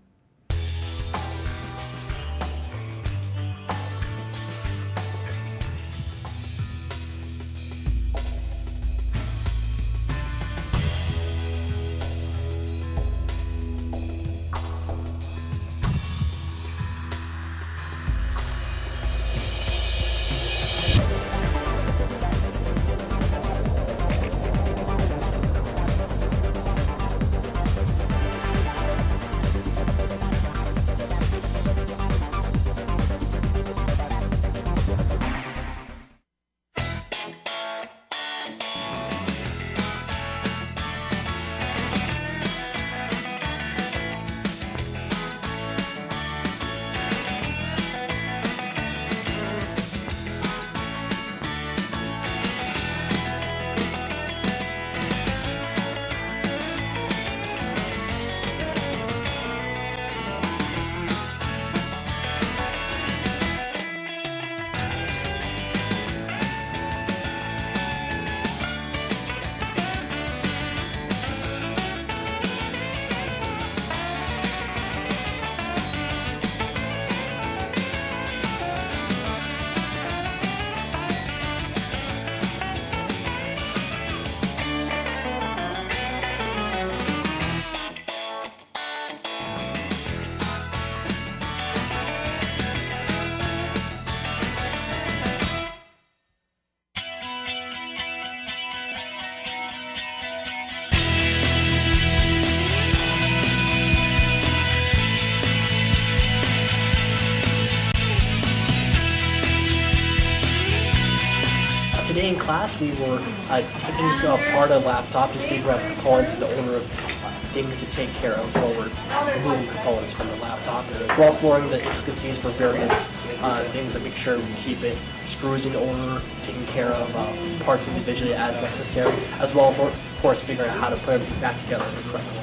today in class we were taking apart a laptop, just figuring out the components and the order of things to take care of while we're removing components from the laptop. We're also learning the intricacies for various things to make sure we keep it screws in order, taking care of parts individually as necessary, as well as, of course, figuring out how to put everything back together in the correct way.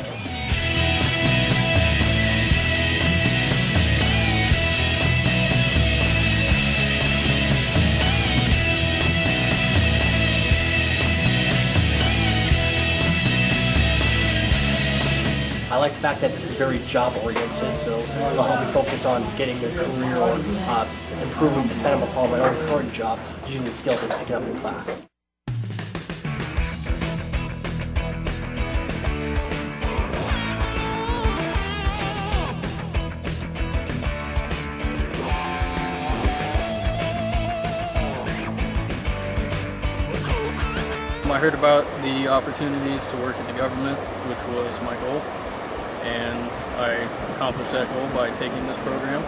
I like the fact that this is very job-oriented, so it'll help me focus on getting a career or improving, depending upon my own current job, using the skills I'm picking up in class. I heard about the opportunities to work in the government, which was my goal, and I accomplished that goal by taking this program.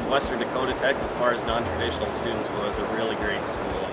Western Dakota Tech, as far as non-traditional students go, is a really great school.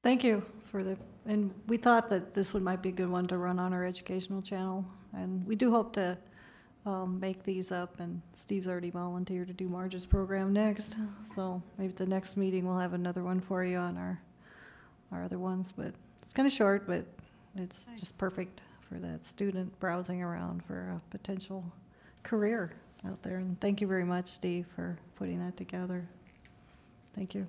Thank you for and we thought that this might be a good one to run on our educational channel, and we do hope to make these up, and Steve's already volunteered to do Marge's program next, so maybe at the next meeting we'll have another one for you on our other ones, but it's kind of short, but it's just perfect for that student browsing around for a potential career out there, and thank you very much, Steve, for putting that together. Thank you.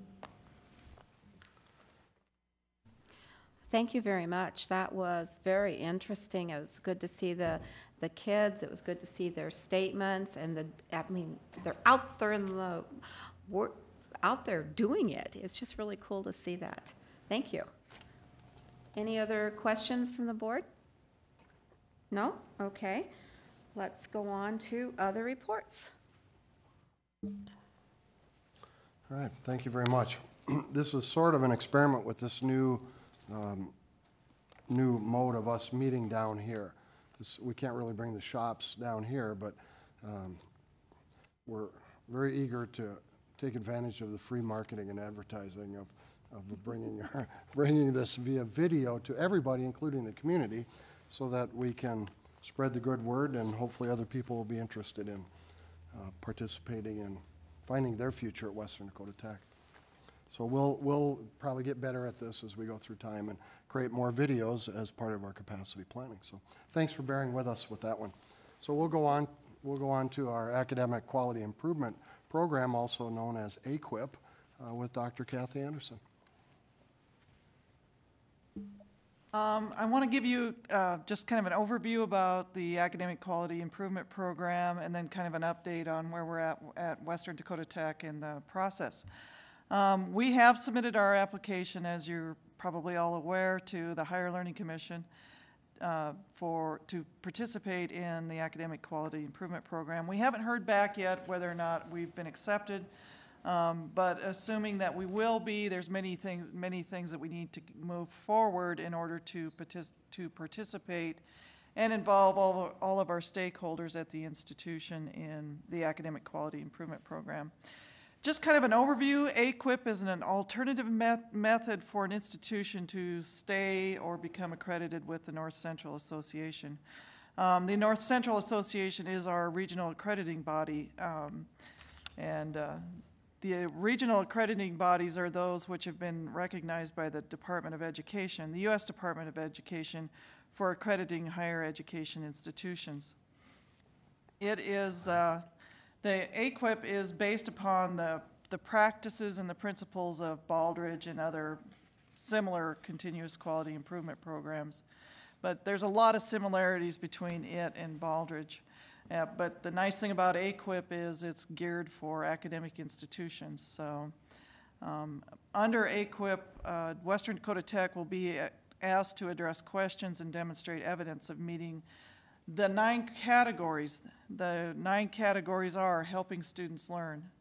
Thank you very much. That was very interesting. It was good to see the kids. It was good to see their statements and they're out there in the work, out there doing it. It's just really cool to see that. Thank you. Any other questions from the board? No? Okay. Let's go on to other reports. All right, thank you very much. This is sort of an experiment with this new mode of us meeting down here. We can't really bring the shops down here, but we're very eager to take advantage of the free marketing and advertising of bringing this via video to everybody, including the community, so that we can spread the good word, and hopefully other people will be interested in participating in finding their future at Western Dakota Tech. So we'll probably get better at this as we go through time and create more videos as part of our capacity planning. So thanks for bearing with us with that one. So we'll go on to our Academic Quality Improvement Program, also known as AQUIP, with Dr. Kathy Anderson. I want to give you just kind of an overview about the Academic Quality Improvement Program, and then kind of an update on where we're at Western Dakota Tech in the process. We have submitted our application, as you're probably all aware, to the Higher Learning Commission to participate in the Academic Quality Improvement Program. We haven't heard back yet whether or not we've been accepted. But assuming that we will be, there's many things that we need to move forward in order to participate and involve all of our stakeholders at the institution in the Academic Quality Improvement Program. Just kind of an overview, AQUIP is an alternative method for an institution to stay or become accredited with the North Central Association. The North Central Association is our regional accrediting body, the regional accrediting bodies are those which have been recognized by the Department of Education, the U.S. Department of Education, for accrediting higher education institutions. It is, the AQUIP is based upon the practices and the principles of Baldrige and other similar continuous quality improvement programs. But there's a lot of similarities between it and Baldrige. But the nice thing about AQUIP is it's geared for academic institutions. So under AQUIP, Western Dakota Tech will be asked to address questions and demonstrate evidence of meeting the 9 categories. The 9 categories are helping students learn.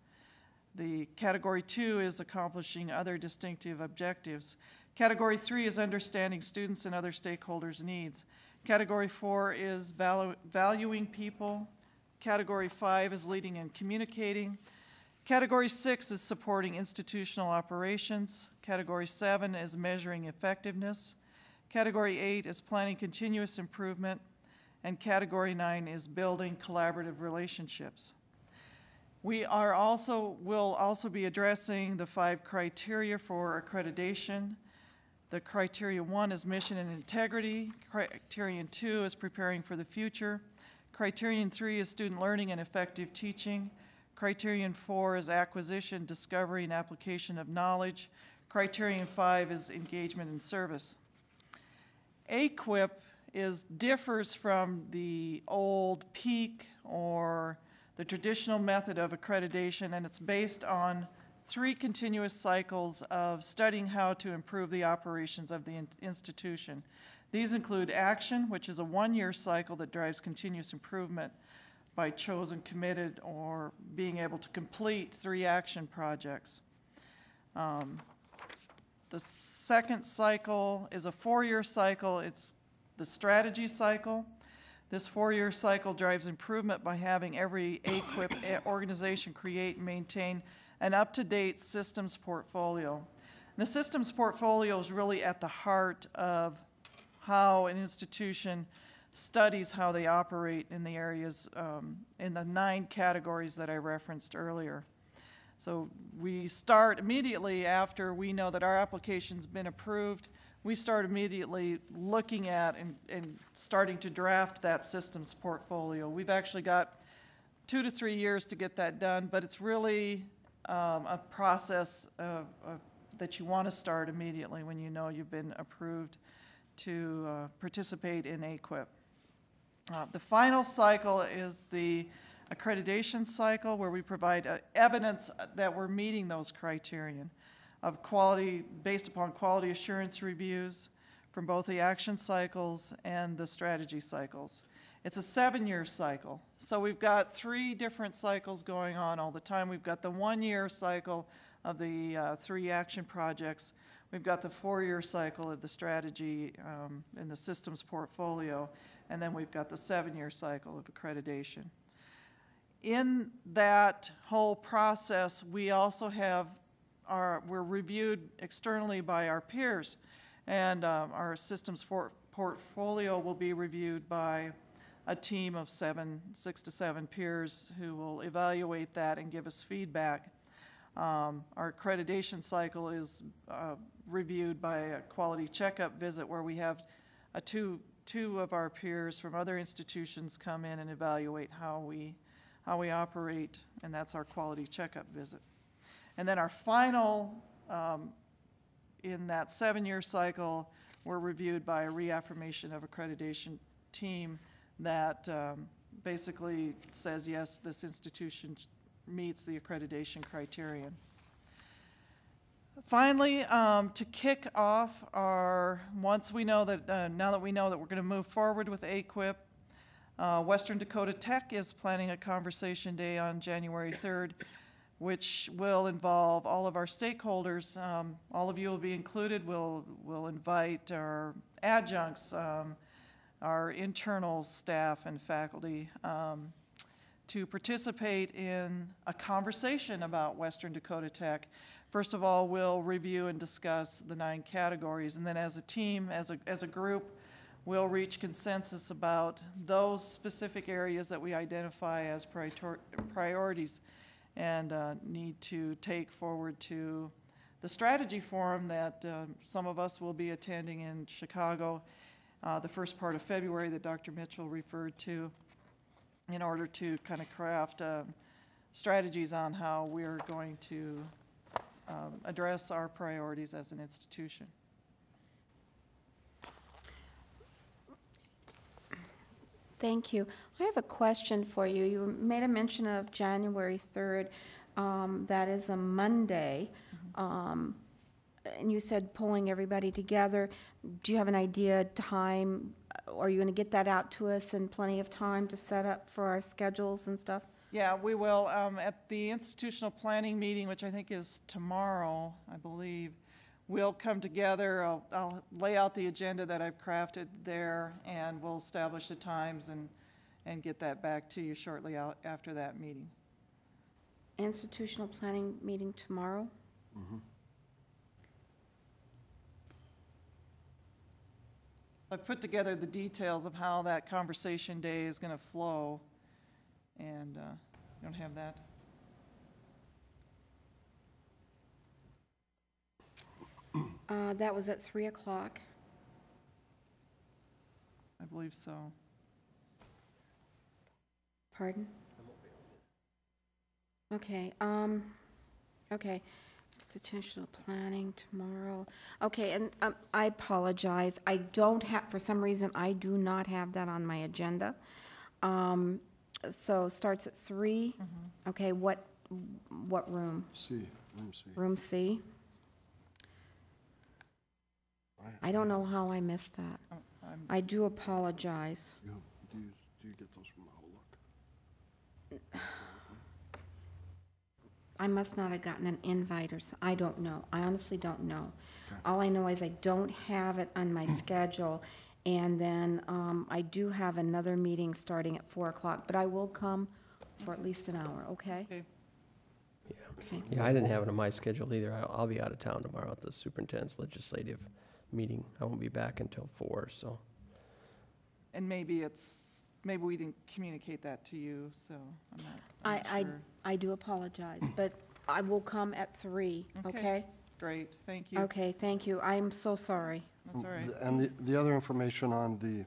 The category 2 is accomplishing other distinctive objectives. Category 3 is understanding students and other stakeholders' needs. Category 4 is valuing people. Category 5 is leading and communicating. Category 6 is supporting institutional operations. Category 7 is measuring effectiveness. Category 8 is planning continuous improvement. And Category 9 is building collaborative relationships. We will also be addressing the 5 criteria for accreditation. The criteria 1 is mission and integrity. Criterion 2 is preparing for the future. Criterion 3 is student learning and effective teaching. Criterion 4 is acquisition, discovery, and application of knowledge. Criterion 5 is engagement and service. AQUIP differs from the old PEAK or the traditional method of accreditation, and it's based on 3 continuous cycles of studying how to improve the operations of the institution. These include action, which is a 1-year cycle that drives continuous improvement by chosen, committed, or being able to complete 3 action projects. The second cycle is a 4-year cycle. It's the strategy cycle. This 4-year cycle drives improvement by having every AQUIP organization create and maintain an up-to-date systems portfolio. And the systems portfolio is really at the heart of how an institution studies how they operate in the areas, in the 9 categories that I referenced earlier. So we start immediately after we know that our application's been approved. We start immediately looking at and starting to draft that systems portfolio. We've actually got 2 to 3 years to get that done, but it's really a process that you want to start immediately when you know you've been approved to participate in AQUIP. The final cycle is the accreditation cycle, where we provide evidence that we're meeting those criterion of quality, based upon quality assurance reviews from both the action cycles and the strategy cycles. It's a 7-year cycle. So we've got 3 different cycles going on all the time. We've got the 1-year cycle of the 3 action projects. We've got the 4-year cycle of the strategy and the systems portfolio. And then we've got the 7-year cycle of accreditation. In that whole process, we also have we're reviewed externally by our peers. And our systems portfolio will be reviewed by a team of 6 to 7 peers who will evaluate that and give us feedback. Our accreditation cycle is reviewed by a quality checkup visit, where we have two of our peers from other institutions come in and evaluate how we operate, and that's our quality checkup visit. And then our final, in that 7-year cycle, we're reviewed by a reaffirmation of accreditation team that basically says, yes, this institution meets the accreditation criterion. Finally, to kick off once we know that, now that we know that we're going to move forward with AQUIP, Western Dakota Tech is planning a conversation day on January 3rd, which will involve all of our stakeholders. All of you will be included. We'll invite our adjuncts, our internal staff and faculty to participate in a conversation about Western Dakota Tech. First of all, we'll review and discuss the 9 categories, and then as a team, as a group, we'll reach consensus about those specific areas that we identify as priorities and need to take forward to the strategy forum that some of us will be attending in Chicago the first part of February that Dr. Mitchell referred to, in order to kind of craft strategies on how we're going to address our priorities as an institution. Thank you. I have a question for you. You made a mention of January 3rd. That is a Monday. And you said pulling everybody together. Do you have an idea, time? Are you going to get that out to us in plenty of time to set up for our schedules and stuff? Yeah, we will. At the institutional planning meeting, which I think is tomorrow, I believe, we'll come together. I'll lay out the agenda that I've crafted there, and we'll establish the times and get that back to you shortly after that meeting. Institutional planning meeting tomorrow? Mm-hmm. I've put together the details of how that conversation day is going to flow, and you don't have that? That was at 3 o'clock. I believe so. Pardon? Okay, okay. Institutional planning tomorrow. Okay, and I apologize. I don't have, for some reason, I do not have that on my agenda. So starts at 3. Mm-hmm. Okay, what room? C, room C. Room C? I don't know how I missed that. I do apologize. Do you get those from Outlook? I must not have gotten an invite or so. I don't know. I honestly don't know. Okay. All I know is I don't have it on my schedule. And then I do have another meeting starting at 4 o'clock, but I will come for at least an hour, okay? Okay. Okay. Yeah, I didn't have it on my schedule either. I'll be out of town tomorrow at the superintendent's legislative meeting. I won't be back until 4, so. And maybe we didn't communicate that to you, so I'm not sure. I do apologize, but I will come at 3, okay? Great, thank you. Okay, thank you. I'm so sorry. That's all right. And the other information on the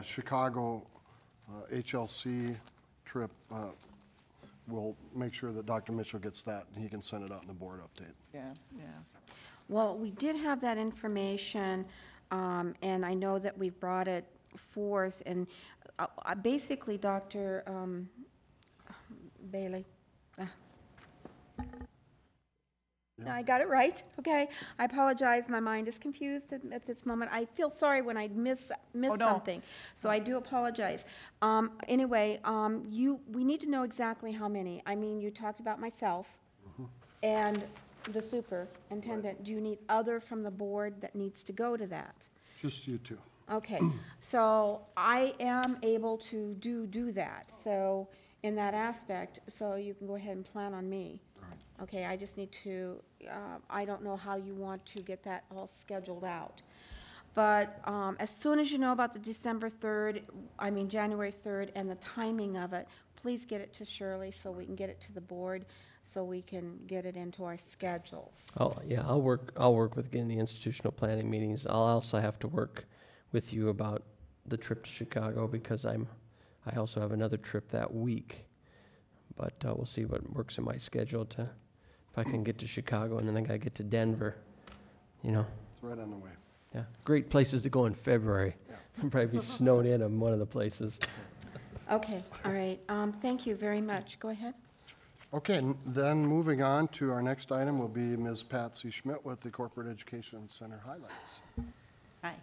Chicago HLC trip, we'll make sure that Dr. Mitchell gets that, and he can send it out in the board update. Yeah, yeah. Well, we did have that information, and I know that we've brought it forth, and basically, Dr. Bailey, no, I got it right, okay? I apologize, my mind is confused at this moment. I feel sorry when I miss no. something, so I do apologize. Anyway, we need to know exactly how many. I mean, you talked about myself and the superintendent. Do you need other from the board that needs to go to that? Just you two. Okay, so I am able to do that, so in that aspect, so you can go ahead and plan on me. Okay, I just need to, I don't know how you want to get that all scheduled out. But as soon as you know about the January 3rd and the timing of it, please get it to Shirley so we can get it to the board, so we can get it into our schedules. Oh, yeah, I'll work with getting the institutional planning meetings. I'll also have to work with you about the trip to Chicago, because I also have another trip that week. But we'll see what works in my schedule if I can get to Chicago, and then I gotta get to Denver, you know. It's right on the way. Yeah, great places to go in February. Probably be snowed in one of the places. Okay, all right, thank you very much. Go ahead. Okay, then moving on to our next item will be Ms. Patsy Schmidt with the Corporate Education Center highlights. Hi.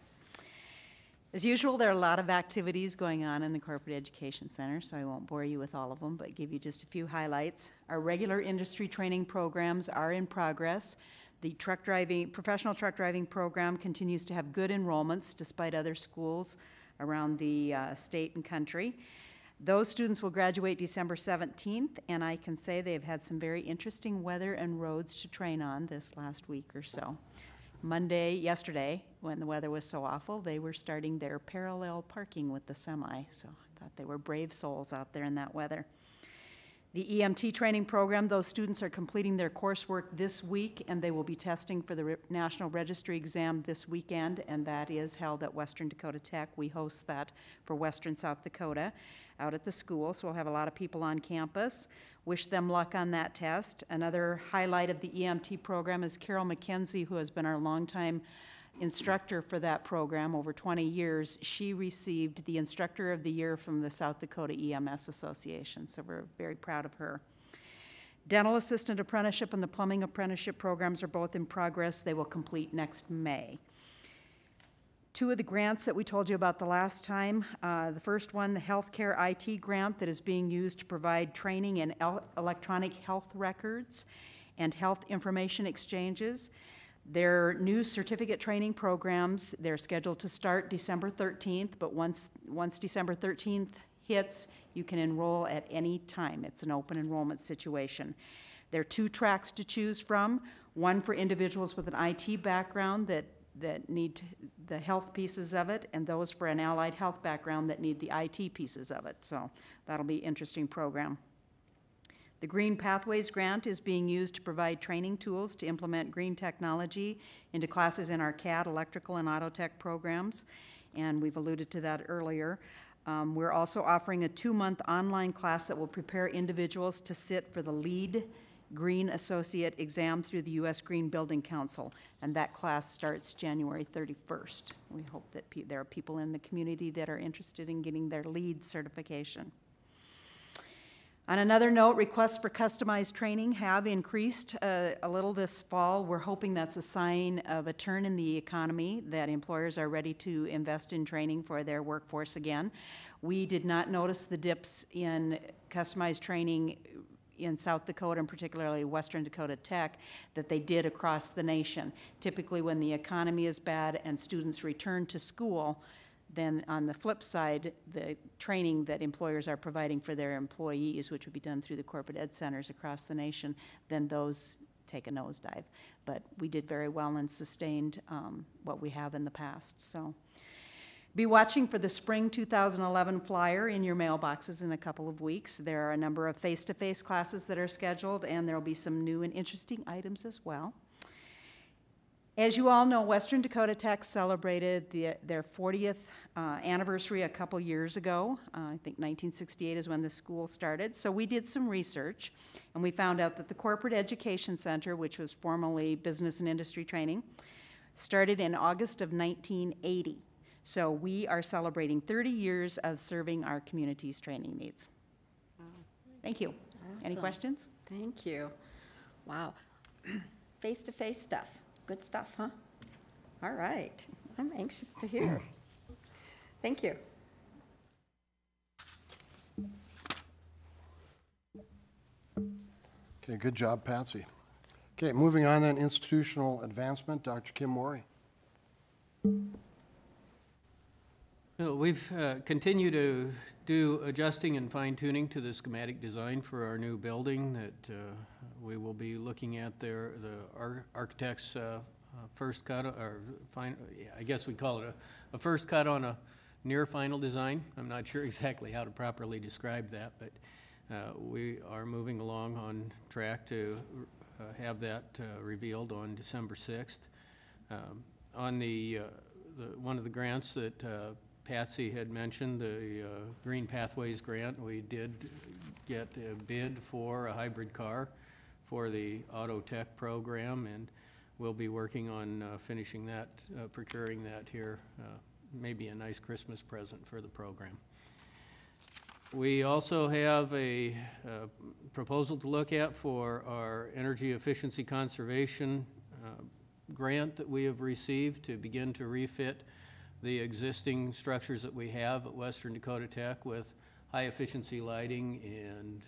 As usual, there are a lot of activities going on in the Corporate Education Center, so I won't bore you with all of them, but give you just a few highlights. Our regular industry training programs are in progress. The professional truck driving program continues to have good enrollments despite other schools around the state and country. Those students will graduate December 17th, and I can say they've had some very interesting weather and roads to train on this last week or so. Yesterday, when the weather was so awful, they were starting their parallel parking with the semi, so I thought they were brave souls out there in that weather. The EMT training program, those students are completing their coursework this week, and they will be testing for the National Registry exam this weekend, and that is held at Western Dakota Tech. We host that for Western South Dakota out at the school, so we'll have a lot of people on campus. Wish them luck on that test. Another highlight of the EMT program is Carol McKenzie, who has been our longtime instructor for that program over 20 years. She received the Instructor of the Year from the South Dakota EMS Association, so we're very proud of her. Dental Assistant Apprenticeship and the Plumbing Apprenticeship programs are both in progress. They will complete next May. Two of the grants that we told you about the last time. The first one, the Healthcare IT grant that is being used to provide training in electronic health records and health information exchanges. Their new certificate training programs, they're scheduled to start December 13th, but once December 13th hits, you can enroll at any time. It's an open enrollment situation. There are 2 tracks to choose from, one for individuals with an IT background that need the health pieces of it, and those for an allied health background that need the IT pieces of it. So that'll be an interesting program. The Green Pathways Grant is being used to provide training tools to implement green technology into classes in our CAD, electrical, and auto tech programs, and we've alluded to that earlier. We're also offering a 2-month online class that will prepare individuals to sit for the LEED Green Associate exam through the U.S. Green Building Council, and that class starts January 31st. We hope that there are people in the community that are interested in getting their LEED certification. On another note, requests for customized training have increased a little this fall. We're hoping that's a sign of a turn in the economy, that employers are ready to invest in training for their workforce again. We did not notice the dips in customized training in South Dakota, and particularly Western Dakota Tech, that they did across the nation. Typically when the economy is bad and students return to school, then on the flip side, the training that employers are providing for their employees, which would be done through the corporate ed centers across the nation, then those take a nosedive. But we did very well and sustained what we have in the past. So be watching for the spring 2011 flyer in your mailboxes in a couple of weeks. There are a number of face-to-face classes that are scheduled, and there will be some new and interesting items as well. As you all know, Western Dakota Tech celebrated their 40th anniversary a couple years ago. I think 1968 is when the school started. So we did some research, and we found out that the Corporate Education Center, which was formerly Business and Industry Training, started in August of 1980. So we are celebrating 30 years of serving our community's training needs. Thank you. Any Awesome. questions? Thank you. Wow. Face-to-face stuff. Good stuff, huh? All right. I'm anxious to hear. Thank you. Okay, good job, Patsy. Okay, moving on then, institutional advancement, Dr. Kim Morey. We've continued to do adjusting and fine-tuning to the schematic design for our new building that we will be looking at there. The architect's first cut, or I guess we call it a first cut on a near final design. I'm not sure exactly how to properly describe that, but we are moving along on track to have that revealed on December 6th. On the one of the grants that Patsy had mentioned, the Green Pathways grant, we did get a bid for a hybrid car for the auto tech program, and we'll be working on finishing that, procuring that here, maybe a nice Christmas present for the program. We also have a proposal to look at for our energy efficiency conservation grant that we have received to begin to refit the existing structures that we have at Western Dakota Tech with high-efficiency lighting and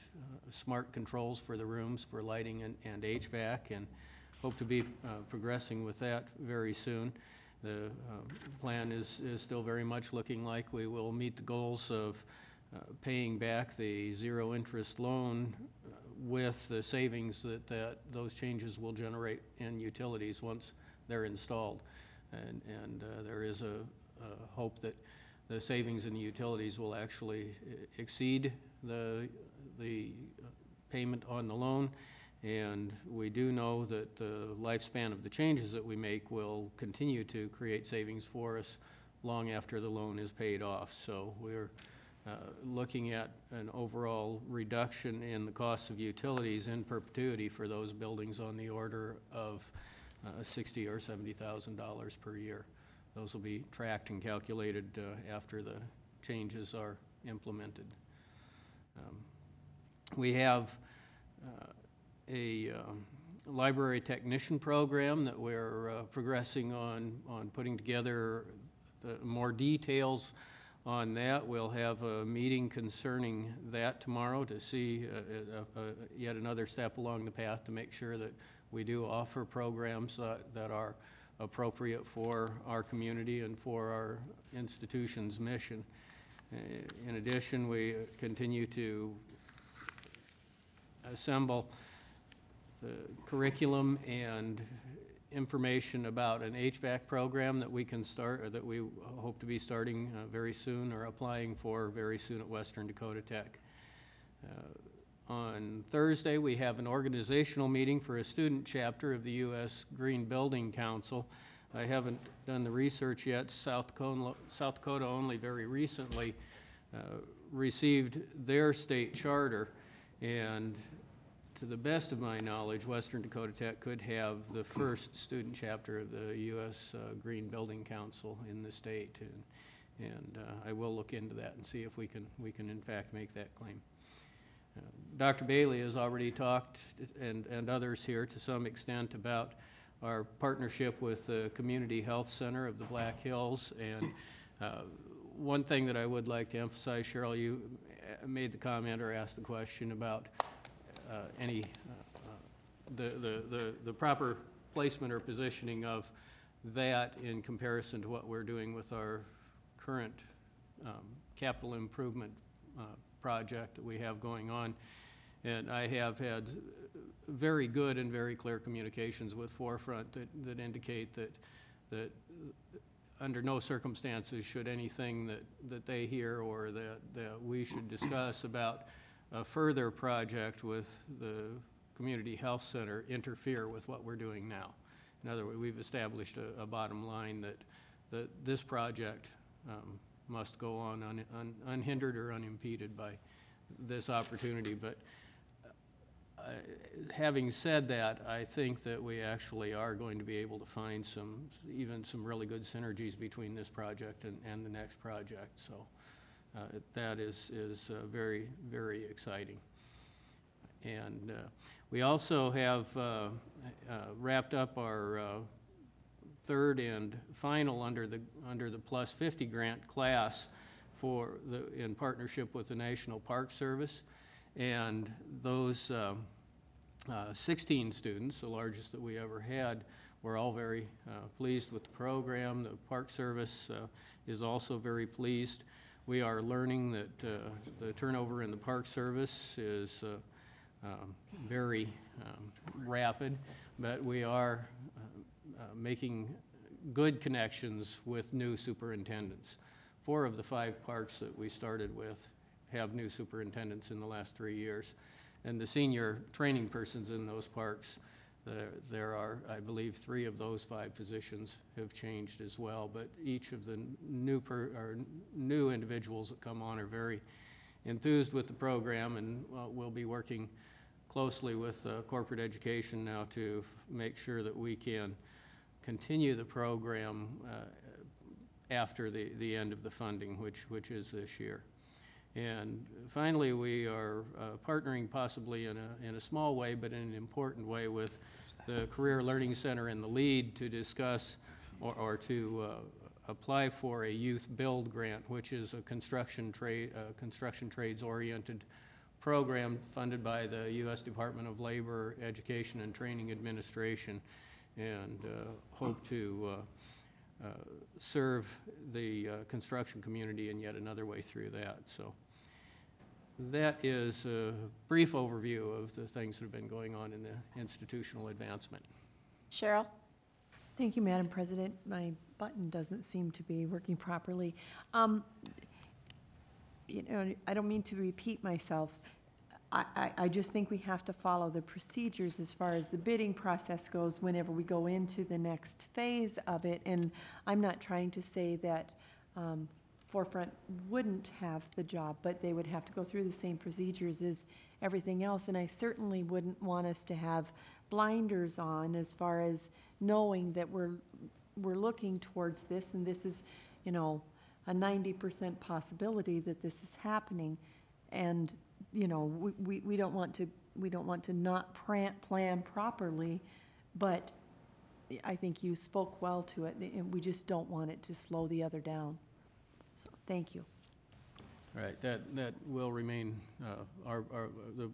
smart controls for the rooms for lighting and HVAC, and hope to be progressing with that very soon. The plan is still very much looking like we will meet the goals of paying back the zero-interest loan with the savings that those changes will generate in utilities once they're installed. And there is a hope that the savings in the utilities will actually exceed the payment on the loan. And we do know that the lifespan of the changes that we make will continue to create savings for us long after the loan is paid off. So we're looking at an overall reduction in the cost of utilities in perpetuity for those buildings on the order of $60,000 or $70,000 per year. Those will be tracked and calculated after the changes are implemented. We have a library technician program that we're progressing on putting together more details on that. We'll have a meeting concerning that tomorrow to see yet another step along the path to make sure that we do offer programs that are appropriate for our community and for our institution's mission. In addition, we continue to assemble the curriculum and information about an HVAC program that we can start, or that we hope to be starting very soon, or applying for very soon at Western Dakota Tech. On Thursday, we have an organizational meeting for a student chapter of the U.S. Green Building Council. I haven't done the research yet. South Dakota only very recently received their state charter, and to the best of my knowledge, Western Dakota Tech could have the first student chapter of the U.S. Green Building Council in the state, and I will look into that and see if we can in fact make that claim. Dr. Bailey has already talked, and others here to some extent, about our partnership with the Community Health Center of the Black Hills. And one thing that I would like to emphasize, Cheryl, you made the comment or asked the question about the proper placement or positioning of that in comparison to what we're doing with our current capital improvement project that we have going on. And I have had very good and very clear communications with Forefront that indicate that under no circumstances should anything that they hear or that we should discuss about a further project with the Community Health Center interfere with what we're doing now. In other words, we've established a bottom line that this project must go on unhindered or unimpeded by this opportunity. But having said that, I think that we actually are going to be able to find even some really good synergies between this project and the next project. So that is very, very exciting. And we also have wrapped up our third and final under the Plus 50 grant class in partnership with the National Park Service. And those 16 students, the largest that we ever had, were all very pleased with the program. The Park Service is also very pleased. We are learning that the turnover in the Park Service is very rapid, but we are making good connections with new superintendents. 4 of the 5 parks that we started with have new superintendents in the last 3 years. And the senior training persons in those parks, there are, I believe, 3 of those 5 positions have changed as well. But each of the new individuals that come on are very enthused with the program, and we'll be working closely with corporate education now to make sure that we can continue the program after the end of the funding, which is this year. And finally, we are partnering possibly in a small way, but in an important way, with the Career Learning Center and the LEAD to discuss or to apply for a Youth Build grant, which is a construction trades-oriented program funded by the U.S. Department of Labor, Education and Training Administration, and hope to serve the construction community in yet another way through that. So that is a brief overview of the things that have been going on in the institutional advancement. Cheryl? Thank you, Madam President. My button doesn't seem to be working properly. You know, I don't mean to repeat myself. I just think we have to follow the procedures as far as the bidding process goes whenever we go into the next phase of it. And I'm not trying to say that Forefront wouldn't have the job, but they would have to go through the same procedures as everything else. And I certainly wouldn't want us to have blinders on as far as knowing that we're looking towards this, and this is, you know, a 90% possibility that this is happening. And you know, we don't want to not plan properly, but I think you spoke well to it, and we just don't want it to slow the other down. So thank you. Right, that will remain the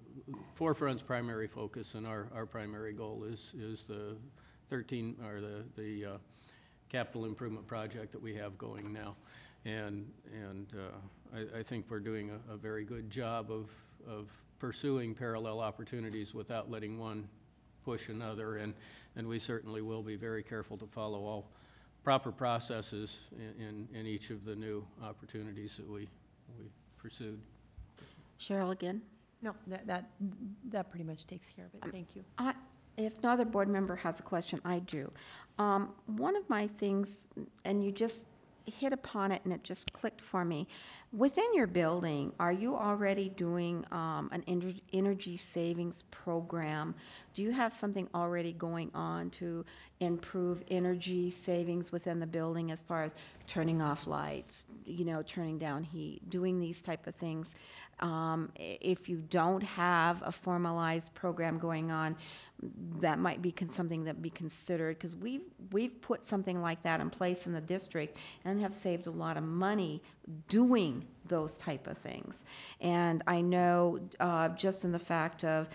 Forefront's primary focus, and our primary goal is the 13 or the capital improvement project that we have going now. And I think we're doing a very good job of pursuing parallel opportunities without letting one push another, and we certainly will be very careful to follow all proper processes in each of the new opportunities that we pursued. Cheryl again? No, that pretty much takes care of it. Thank you. If no other board member has a question, I do. One of my things, and you just hit upon it and it just clicked for me. Within your building, are you already doing an energy savings program? Do you have something already going on to improve energy savings within the building as far as turning off lights, you know, turning down heat, doing these type of things? If you don't have a formalized program going on, that might be something that be considered, because we've put something like that in place in the district and have saved a lot of money doing those type of things. And I know just in the fact of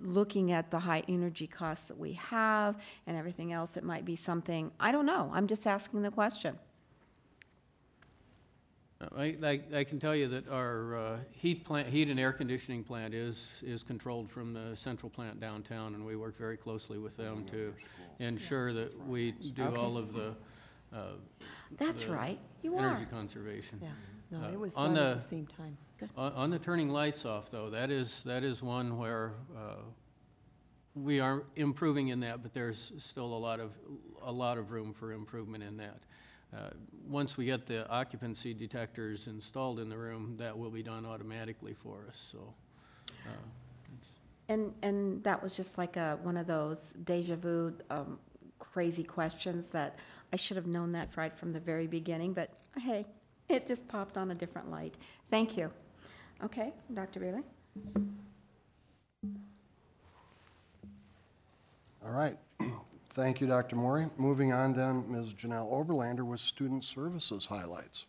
looking at the high energy costs that we have and everything else, it might be something, I don't know, I'm just asking the question. I can tell you that our heat and air conditioning plant is controlled from the central plant downtown, and we work very closely with them to ensure that we do all of the That's right, you energy are. conservation. Yeah, no, it was on done at the same time. On the turning lights off, though, that is one where we are improving in that, but there's still a lot of room for improvement in that. Once we get the occupancy detectors installed in the room, that will be done automatically for us, so. And that was just like one of those deja vu, crazy questions that I should have known that right from the very beginning, but hey, it just popped on a different light. Thank you. Okay, Dr. Bailey? All right. Thank you, Dr. Maury. Moving on then, Ms. Janelle Oberlander with Student Services highlights.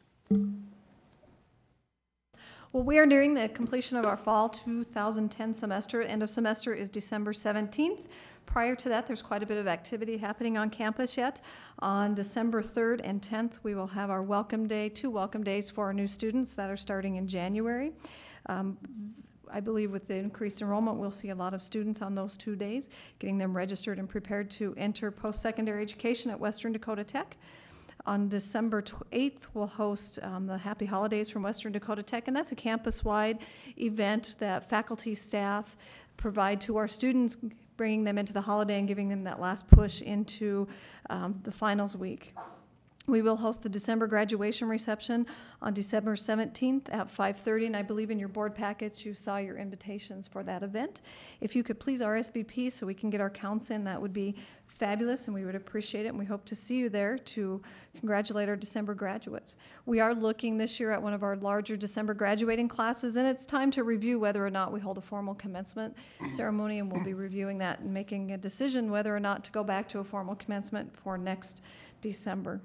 Well, we are nearing the completion of our fall 2010 semester. End of semester is December 17th. Prior to that, there's quite a bit of activity happening on campus yet. On December 3rd and 10th, we will have our welcome day, 2 welcome days for our new students that are starting in January. I believe with the increased enrollment, we'll see a lot of students on those 2 days, getting them registered and prepared to enter post-secondary education at Western Dakota Tech. On December 8th, we'll host the Happy Holidays from Western Dakota Tech, and that's a campus-wide event that faculty, staff provide to our students, bringing them into the holiday and giving them that last push into the finals week. We will host the December graduation reception on December 17th at 5:30, and I believe in your board packets you saw your invitations for that event. If you could please RSVP so we can get our counts in, that would be fabulous, and we would appreciate it, and we hope to see you there to congratulate our December graduates. We are looking this year at one of our larger December graduating classes, and it's time to review whether or not we hold a formal commencement ceremony, and we'll be reviewing that and making a decision whether or not to go back to a formal commencement for next December.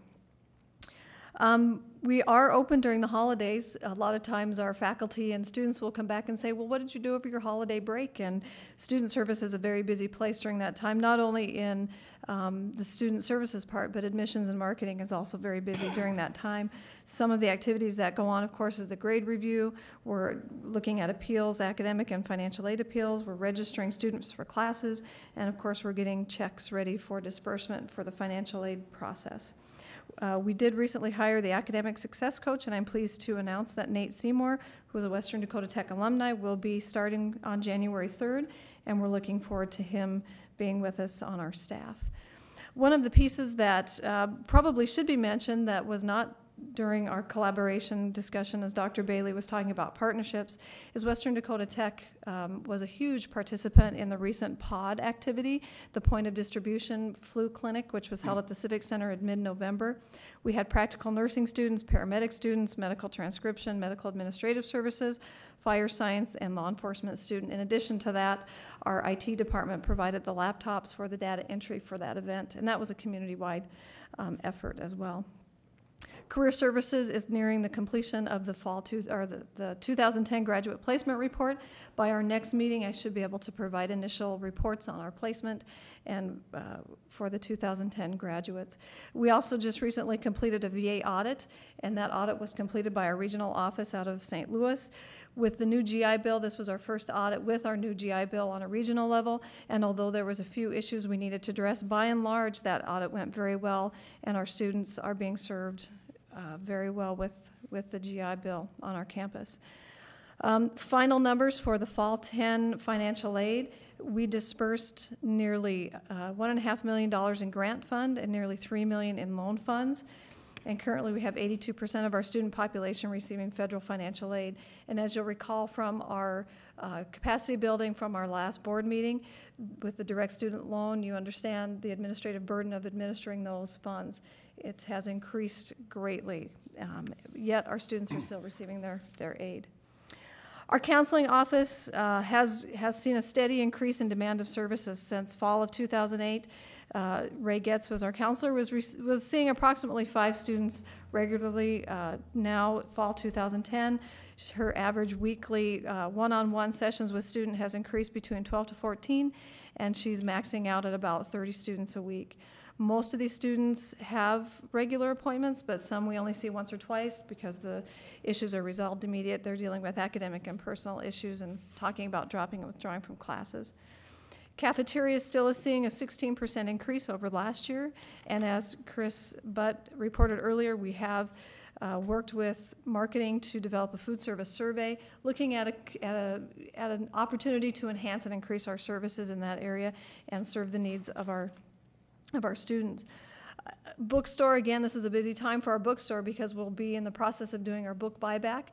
We are open during the holidays. A lot of times our faculty and students will come back and say, well, what did you do over your holiday break? And student service is a very busy place during that time, not only in the student services part, but admissions and marketing is also very busy during that time. Some of the activities that go on, of course, is the grade review. We're looking at appeals, academic and financial aid appeals. We're registering students for classes. And of course, we're getting checks ready for disbursement for the financial aid process. We did recently hire the academic success coach, and I'm pleased to announce that Nate Seymour, who is a Western Dakota Tech alumni, will be starting on January 3rd, and we're looking forward to him being with us on our staff. One of the pieces that probably should be mentioned that was not during our collaboration discussion, as Dr. Bailey was talking about partnerships, is Western Dakota Tech was a huge participant in the recent POD activity, the Point of Distribution Flu Clinic, which was held at the Civic Center in mid-November. We had practical nursing students, paramedic students, medical transcription, medical administrative services, fire science, and law enforcement student. In addition to that, our IT department provided the laptops for the data entry for that event, and that was a community-wide effort as well. Career Services is nearing the completion of the the 2010 graduate placement report. By our next meeting, I should be able to provide initial reports on our placement and for the 2010 graduates. We also just recently completed a VA audit, and that audit was completed by our regional office out of St. Louis. With the new GI Bill, this was our first audit with our new GI Bill on a regional level, and although there was a few issues we needed to address, by and large, that audit went very well, and our students are being served very well with the GI Bill on our campus. Final numbers for the Fall 10 financial aid. We dispersed nearly $1.5 million in grant fund and nearly $3 million in loan funds. And currently we have 82% of our student population receiving federal financial aid. And as you'll recall from our capacity building from our last board meeting, with the direct student loan, you understand the administrative burden of administering those funds. It has increased greatly, yet our students are still receiving their aid. Our counseling office has seen a steady increase in demand of services since fall of 2008. Ray Getz was our counselor, was seeing approximately 5 students regularly. Now, fall 2010, her average weekly one-on-one sessions with student has increased between 12 to 14, and she's maxing out at about 30 students a week. Most of these students have regular appointments, but some we only see once or twice because the issues are resolved immediate. They're dealing with academic and personal issues and talking about dropping and withdrawing from classes. Cafeteria still is seeing a 16% increase over last year, and as Chris Butt reported earlier, we have worked with marketing to develop a food service survey, looking at an opportunity to enhance and increase our services in that area and serve the needs of our students. Bookstore, again, this is a busy time for our bookstore because we'll be in the process of doing our book buyback.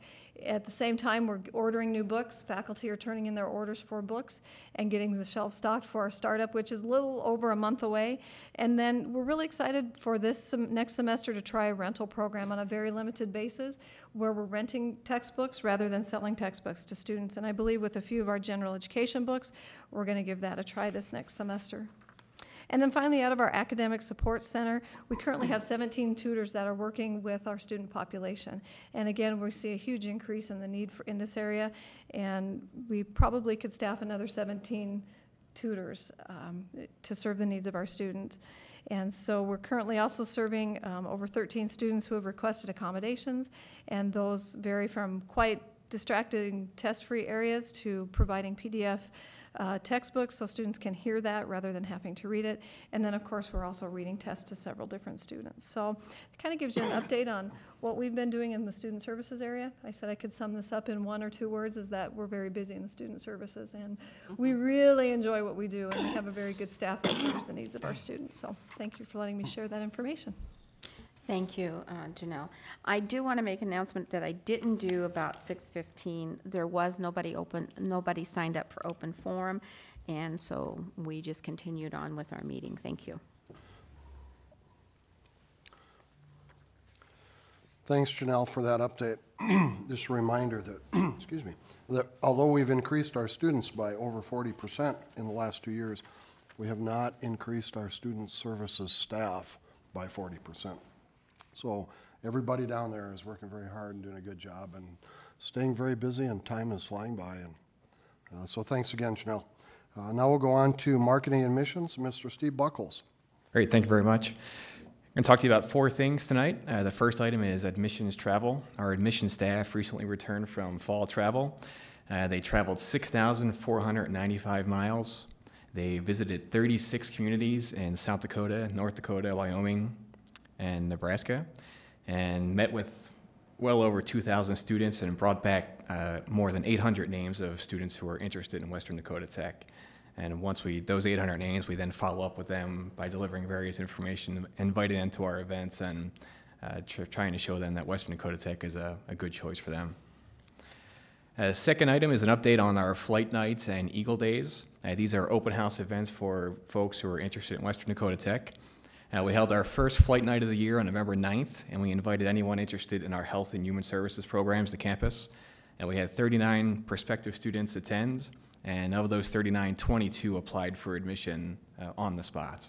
At the same time, we're ordering new books. Faculty are turning in their orders for books and getting the shelf stocked for our startup, which is a little over a month away. And then we're really excited for this next semester to try a rental program on a very limited basis where we're renting textbooks rather than selling textbooks to students. And I believe with a few of our general education books, we're going to give that a try this next semester. And then finally, out of our academic support center, we currently have 17 tutors that are working with our student population. And again, we see a huge increase in the need in this area, and we probably could staff another 17 tutors to serve the needs of our students. And so we're currently also serving over 13 students who have requested accommodations, and those vary from quite distracting test-free areas to providing PDF textbooks so students can hear that rather than having to read it. And then, of course, we're also reading tests to several different students. So it kind of gives you an update on what we've been doing in the student services area. I said I could sum this up in 1 or 2 words, is that we're very busy in the student services, and we really enjoy what we do, and we have a very good staff that serves the needs of our students. So thank you for letting me share that information. Thank you, Janelle. I do want to make an announcement that I didn't do about 6:15. There was nobody signed up for open forum, and so we just continued on with our meeting. Thank you. Thanks, Janelle, for that update. Just a reminder that, excuse me, that although we've increased our students by over 40% in the last 2 years, we have not increased our student services staff by 40%. So everybody down there is working very hard and doing a good job and staying very busy, and time is flying by. And so thanks again, Janelle. Now we'll go on to marketing and admissions. Mr. Steve Buckles. Great, thank you very much. I'm going to talk to you about 4 things tonight. The first item is admissions travel. Our admissions staff recently returned from fall travel. They traveled 6,495 miles. They visited 36 communities in South Dakota, North Dakota, Wyoming, and Nebraska, and met with well over 2,000 students and brought back more than 800 names of students who are interested in Western Dakota Tech. And once those 800 names, we then follow up with them by delivering various information, inviting them to our events, and trying to show them that Western Dakota Tech is a good choice for them. Second item is an update on our flight nights and Eagle Days. These are open house events for folks who are interested in Western Dakota Tech. We held our first flight night of the year on November 9th, and we invited anyone interested in our health and human services programs to campus. And we had 39 prospective students attend, and of those 39, 22 applied for admission on the spot.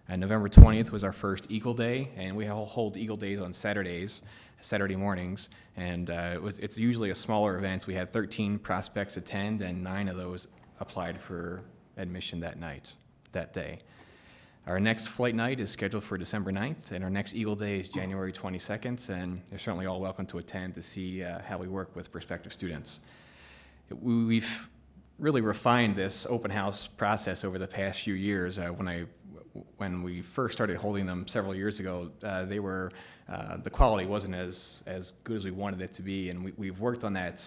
November 20th was our first Eagle Day, and we hold Eagle Days on Saturday mornings, and it's usually a smaller event. We had 13 prospects attend, and 9 of those applied for admission that day. Our next flight night is scheduled for December 9th, and our next Eagle Day is January 22nd, and they're certainly all welcome to attend to see how we work with prospective students. We've really refined this open house process over the past few years. When we first started holding them several years ago, the quality wasn't as good as we wanted it to be, and we've worked on that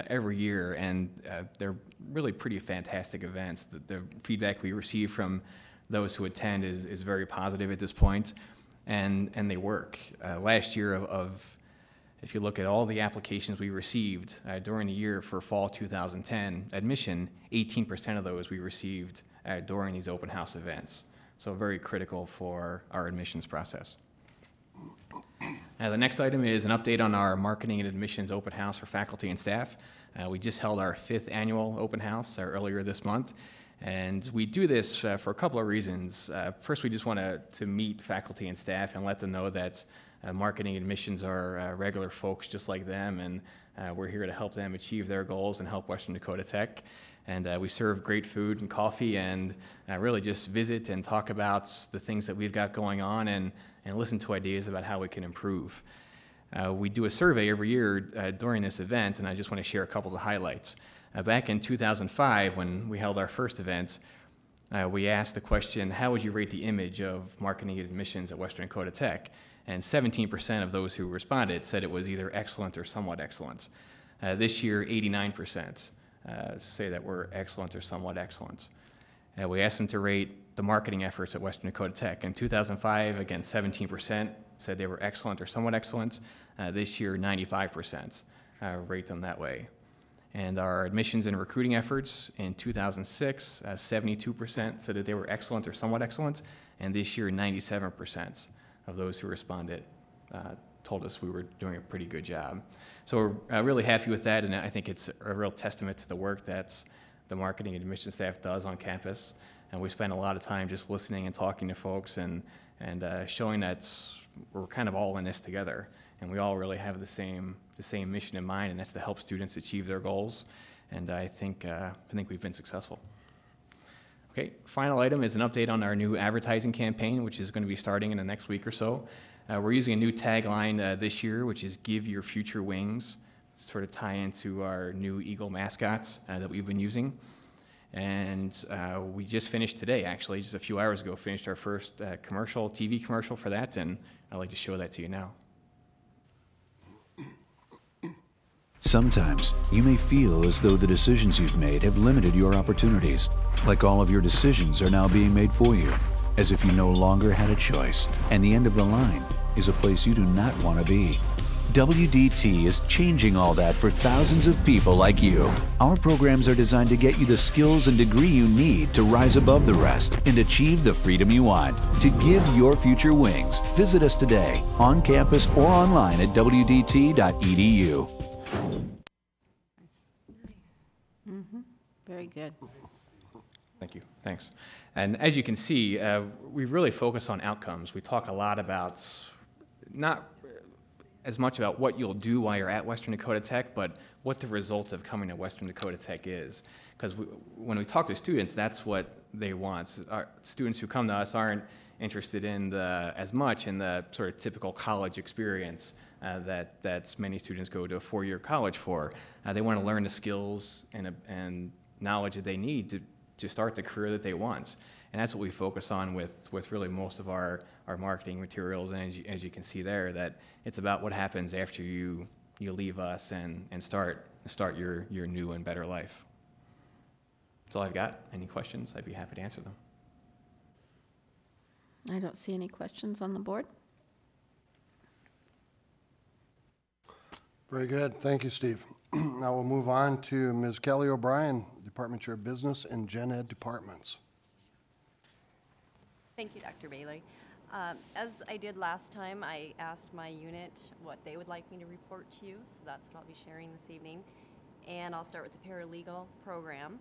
every year, and they're really pretty fantastic events. The feedback we receive from those who attend is very positive at this point, and they work. Last year, if you look at all the applications we received during the year for fall 2010 admission, 18% of those we received during these open house events. So very critical for our admissions process. The next item is an update on our marketing and admissions open house for faculty and staff. We just held our 5th annual open house earlier this month. And we do this for a couple of reasons. First, we just want to meet faculty and staff and let them know that marketing admissions are regular folks just like them, and we're here to help them achieve their goals and help Western Dakota Tech. And we serve great food and coffee, and really just visit and talk about the things that we've got going on, and listen to ideas about how we can improve. We do a survey every year during this event, and I just want to share a couple of the highlights. Back in 2005, when we held our first event, we asked the question, how would you rate the image of marketing admissions at Western Dakota Tech? and 17% of those who responded said it was either excellent or somewhat excellent. This year, 89% say that we're excellent or somewhat excellent. We asked them to rate the marketing efforts at Western Dakota Tech. In 2005, again, 17% said they were excellent or somewhat excellent. This year, 95% rate them that way. And our admissions and recruiting efforts in 2006, 72% said that they were excellent or somewhat excellent, and this year 97% of those who responded told us we were doing a pretty good job. So we're really happy with that, and I think it's a real testament to the work that the marketing and admissions staff does on campus. And we spend a lot of time just listening and talking to folks and showing that we're kind of all in this together. And we all really have the same mission in mind, and that's to help students achieve their goals. And I think we've been successful. Okay, final item is an update on our new advertising campaign, which is going to be starting in the next week or so. We're using a new tagline this year, which is "Give Your Future Wings," to sort of tie into our new Eagle mascots that we've been using. And we just finished today, actually, just a few hours ago, finished our first TV commercial for that, and I'd like to show that to you now. Sometimes you may feel as though the decisions you've made have limited your opportunities, like all of your decisions are now being made for you, as if you no longer had a choice, and the end of the line is a place you do not want to be. WDT is changing all that for thousands of people like you. Our programs are designed to get you the skills and degree you need to rise above the rest and achieve the freedom you want. To give your future wings, visit us today, on campus or online at wdt.edu. Very good. Thank you. Thanks. And as you can see, we really focus on outcomes. We talk a lot about, not as much about what you'll do while you're at Western Dakota Tech, but what the result of coming to Western Dakota Tech is. Because when we talk to students, that's what they want. Our students who come to us aren't interested in as much in the sort of typical college experience that many students go to a four-year college for. They want to learn the skills and knowledge that they need to start the career that they want. And that's what we focus on with really most of our marketing materials. And as you can see there, that it's about what happens after you leave us and start your new and better life. That's all I've got. Any questions? I'd be happy to answer them. I don't see any questions on the board. Very good. Thank you, Steve. Now we'll move on to Ms. Kelly O'Brien, Department Chair of Business and Gen Ed Departments. Thank you, Dr. Bailey. As I did last time, I asked my unit what they would like me to report to you, so that's what I'll be sharing this evening. And I'll start with the paralegal program.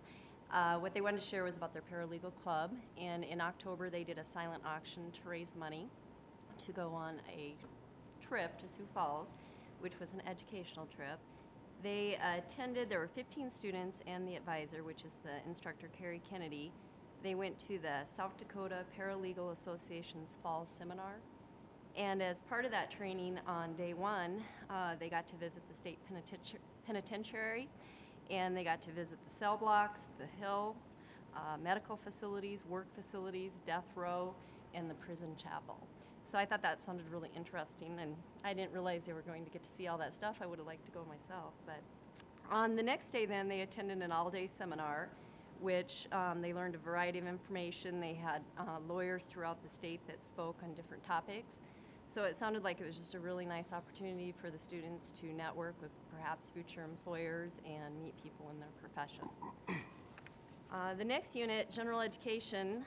What they wanted to share was about their paralegal club, and in October they did a silent auction to raise money to go on a trip to Sioux Falls, which was an educational trip. They attended, there were 15 students and the advisor, which is the instructor, Carrie Kennedy. They went to the South Dakota Paralegal Association's fall seminar. And as part of that training on day one, they got to visit the state penitentiary, and they got to visit the cell blocks, the Hill, medical facilities, work facilities, death row, and the prison chapel. So I thought that sounded really interesting, and I didn't realize they were going to get to see all that stuff. I would have liked to go myself. But on the next day then, they attended an all-day seminar, which they learned a variety of information. They had lawyers throughout the state that spoke on different topics. So it sounded like it was just a really nice opportunity for the students to network with perhaps future employers and meet people in their profession. The next unit, general education,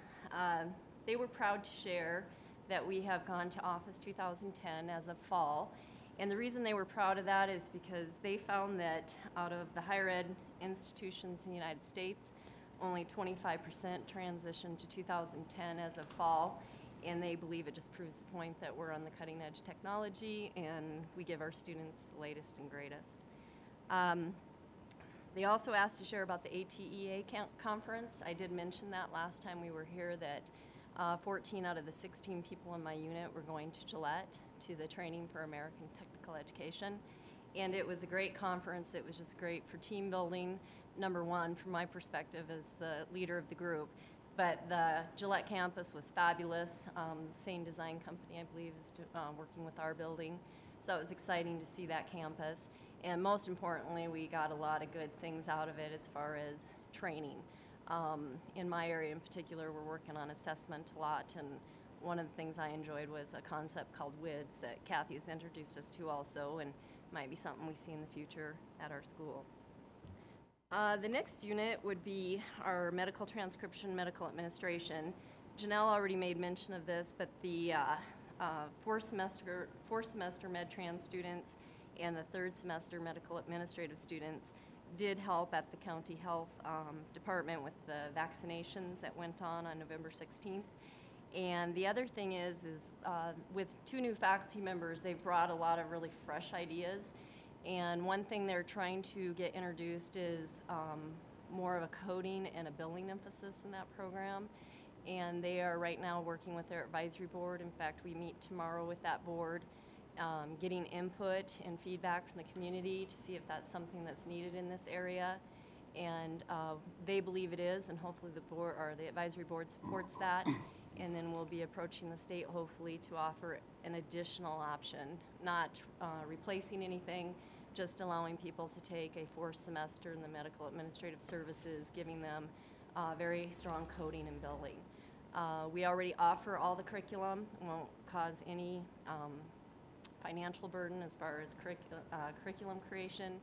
they were proud to share that we have gone to Office 2010 as of fall. And the reason they were proud of that is because they found that out of the higher ed institutions in the United States, only 25% transitioned to 2010 as of fall. And they believe it just proves the point that we're on the cutting edge technology and we give our students the latest and greatest. They also asked to share about the ATEA conference. I did mention that last time we were here, that 14 out of the 16 people in my unit were going to Gillette to the Training for American Technical Education. And it was a great conference. It was just great for team building, number one, from my perspective as the leader of the group. But the Gillette campus was fabulous. Same design company, I believe, is working with our building. So it was exciting to see that campus. And most importantly, we got a lot of good things out of it as far as training. In my area in particular, we're working on assessment a lot, and one of the things I enjoyed was a concept called WIDS that Kathy has introduced us to also, and might be something we see in the future at our school. The next unit would be our medical transcription, medical administration. Janelle already made mention of this, but the fourth semester med trans students and the third semester medical administrative students did help at the county health department with the vaccinations that went on November 16th. And the other thing is with 2 new faculty members, they've brought a lot of really fresh ideas. And one thing they're trying to get introduced is more of a coding and a billing emphasis in that program. And they are right now working with their advisory board. In fact, we meet tomorrow with that board, getting input and feedback from the community to see if that's something that's needed in this area. And they believe it is, and hopefully the board or the advisory board supports that. And then we'll be approaching the state hopefully to offer an additional option, not replacing anything, just allowing people to take a 4th semester in the medical administrative services, giving them very strong coding and billing. We already offer all the curriculum. It won't cause any financial burden as far as curriculum creation,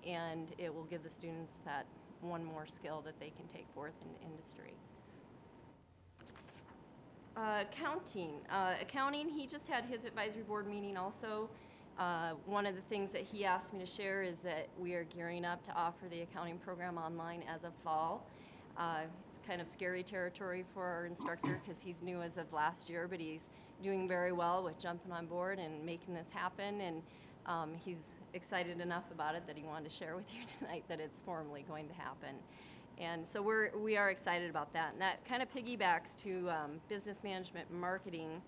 and it will give the students that one more skill that they can take forth in industry. Accounting, he just had his advisory board meeting also. One of the things that he asked me to share is that we are gearing up to offer the accounting program online as of fall. It's kind of scary territory for our instructor because he's new as of last year, but he's doing very well with jumping on board and making this happen. And he's excited enough about it that he wanted to share with you tonight that it's formally going to happen. And so we are excited about that. And that kind of piggybacks to business management and marketing.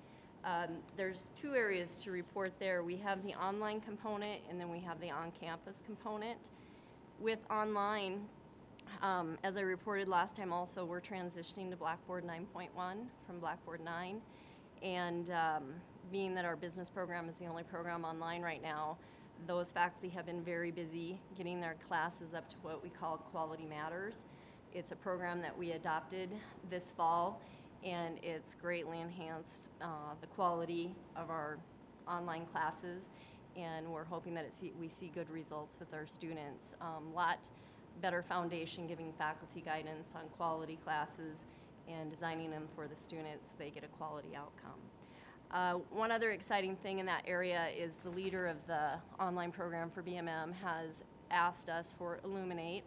There's 2 areas to report there. We have the online component, and then we have the on-campus component. With online, as I reported last time also, we're transitioning to Blackboard 9.1 from Blackboard 9. And being that our business program is the only program online right now, those faculty have been very busy getting their classes up to what we call Quality Matters. It's a program that we adopted this fall, and it's greatly enhanced the quality of our online classes, and we're hoping that we see good results with our students. Lot better foundation giving faculty guidance on quality classes and designing them for the students so they get a quality outcome. One other exciting thing in that area is the leader of the online program for BMM has asked us for Illuminate,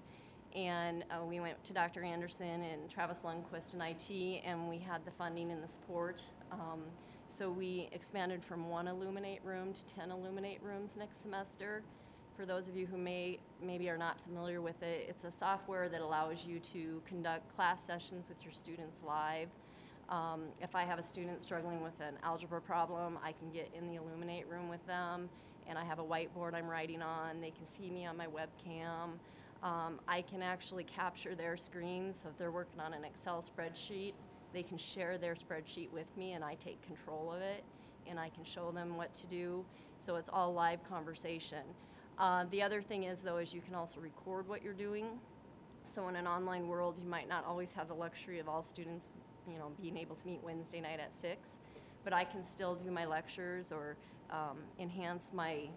and we went to Dr. Anderson and Travis Lundquist in IT, and we had the funding and the support. So we expanded from 1 Illuminate room to 10 Illuminate rooms next semester. For those of you who maybe are not familiar with it, it's a software that allows you to conduct class sessions with your students live. If I have a student struggling with an algebra problem, I can get in the Illuminate room with them, and I have a whiteboard I'm writing on. They can see me on my webcam. I can actually capture their screens, so if they're working on an Excel spreadsheet, they can share their spreadsheet with me, and I take control of it, and I can show them what to do. So it's all live conversation. The other thing is, though, is you can also record what you're doing. So in an online world, you might not always have the luxury of all students, being able to meet Wednesday night at 6, but I can still do my lectures or enhance my,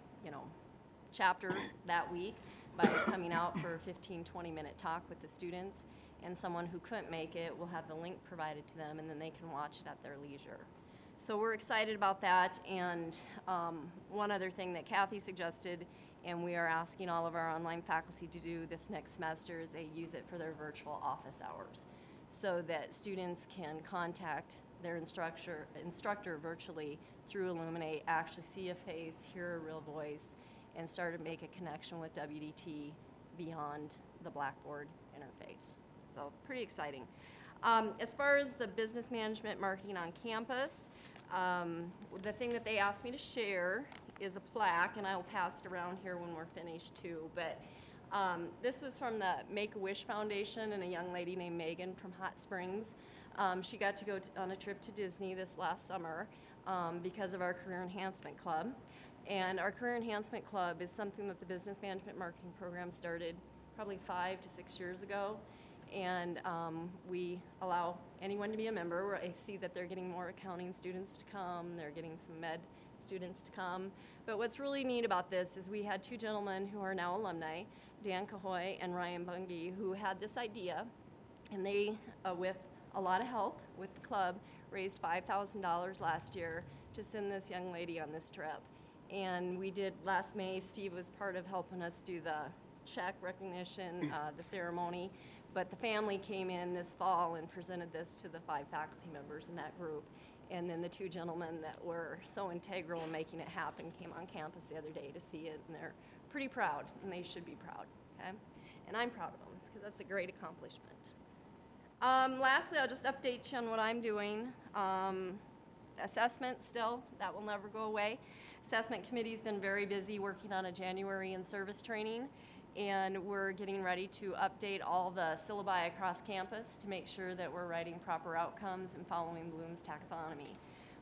chapter that week by coming out for a 15-20-minute talk with the students, and someone who couldn't make it will have the link provided to them, and then they can watch it at their leisure. So we're excited about that. And one other thing that Kathy suggested, and we are asking all of our online faculty to do this next semester, is they use it for their virtual office hours, so that students can contact their instructor virtually through Illuminate, actually see a face, hear a real voice, and start to make a connection with WDT beyond the Blackboard interface. So pretty exciting. As far as the business management marketing on campus, the thing that they asked me to share is a plaque, and I'll pass it around here when we're finished too. But This was from the Make-A-Wish Foundation and a young lady named Megan from Hot Springs. She got to go on a trip to Disney this last summer because of our Career Enhancement Club. And our Career Enhancement Club is something that the Business Management Marketing Program started probably 5 to 6 years ago. And we allow anyone to be a member. I see that they're getting more accounting students to come. They're getting some med students to come. But what's really neat about this is we had 2 gentlemen who are now alumni, Dan Cahoy and Ryan Bungie, who had this idea. And they, with a lot of help with the club, raised $5,000 last year to send this young lady on this trip. And we did last May. Steve was part of helping us do the check recognition, the ceremony. But the family came in this fall and presented this to the 5 faculty members in that group. And then the 2 gentlemen that were so integral in making it happen came on campus the other day to see it, and they're pretty proud, and they should be proud, okay? And I'm proud of them, because that's a great accomplishment. Lastly, I'll just update you on what I'm doing. Assessment still, that will never go away. Assessment committee's been very busy working on a January in-service training, and we're getting ready to update all the syllabi across campus to make sure that we're writing proper outcomes and following Bloom's taxonomy.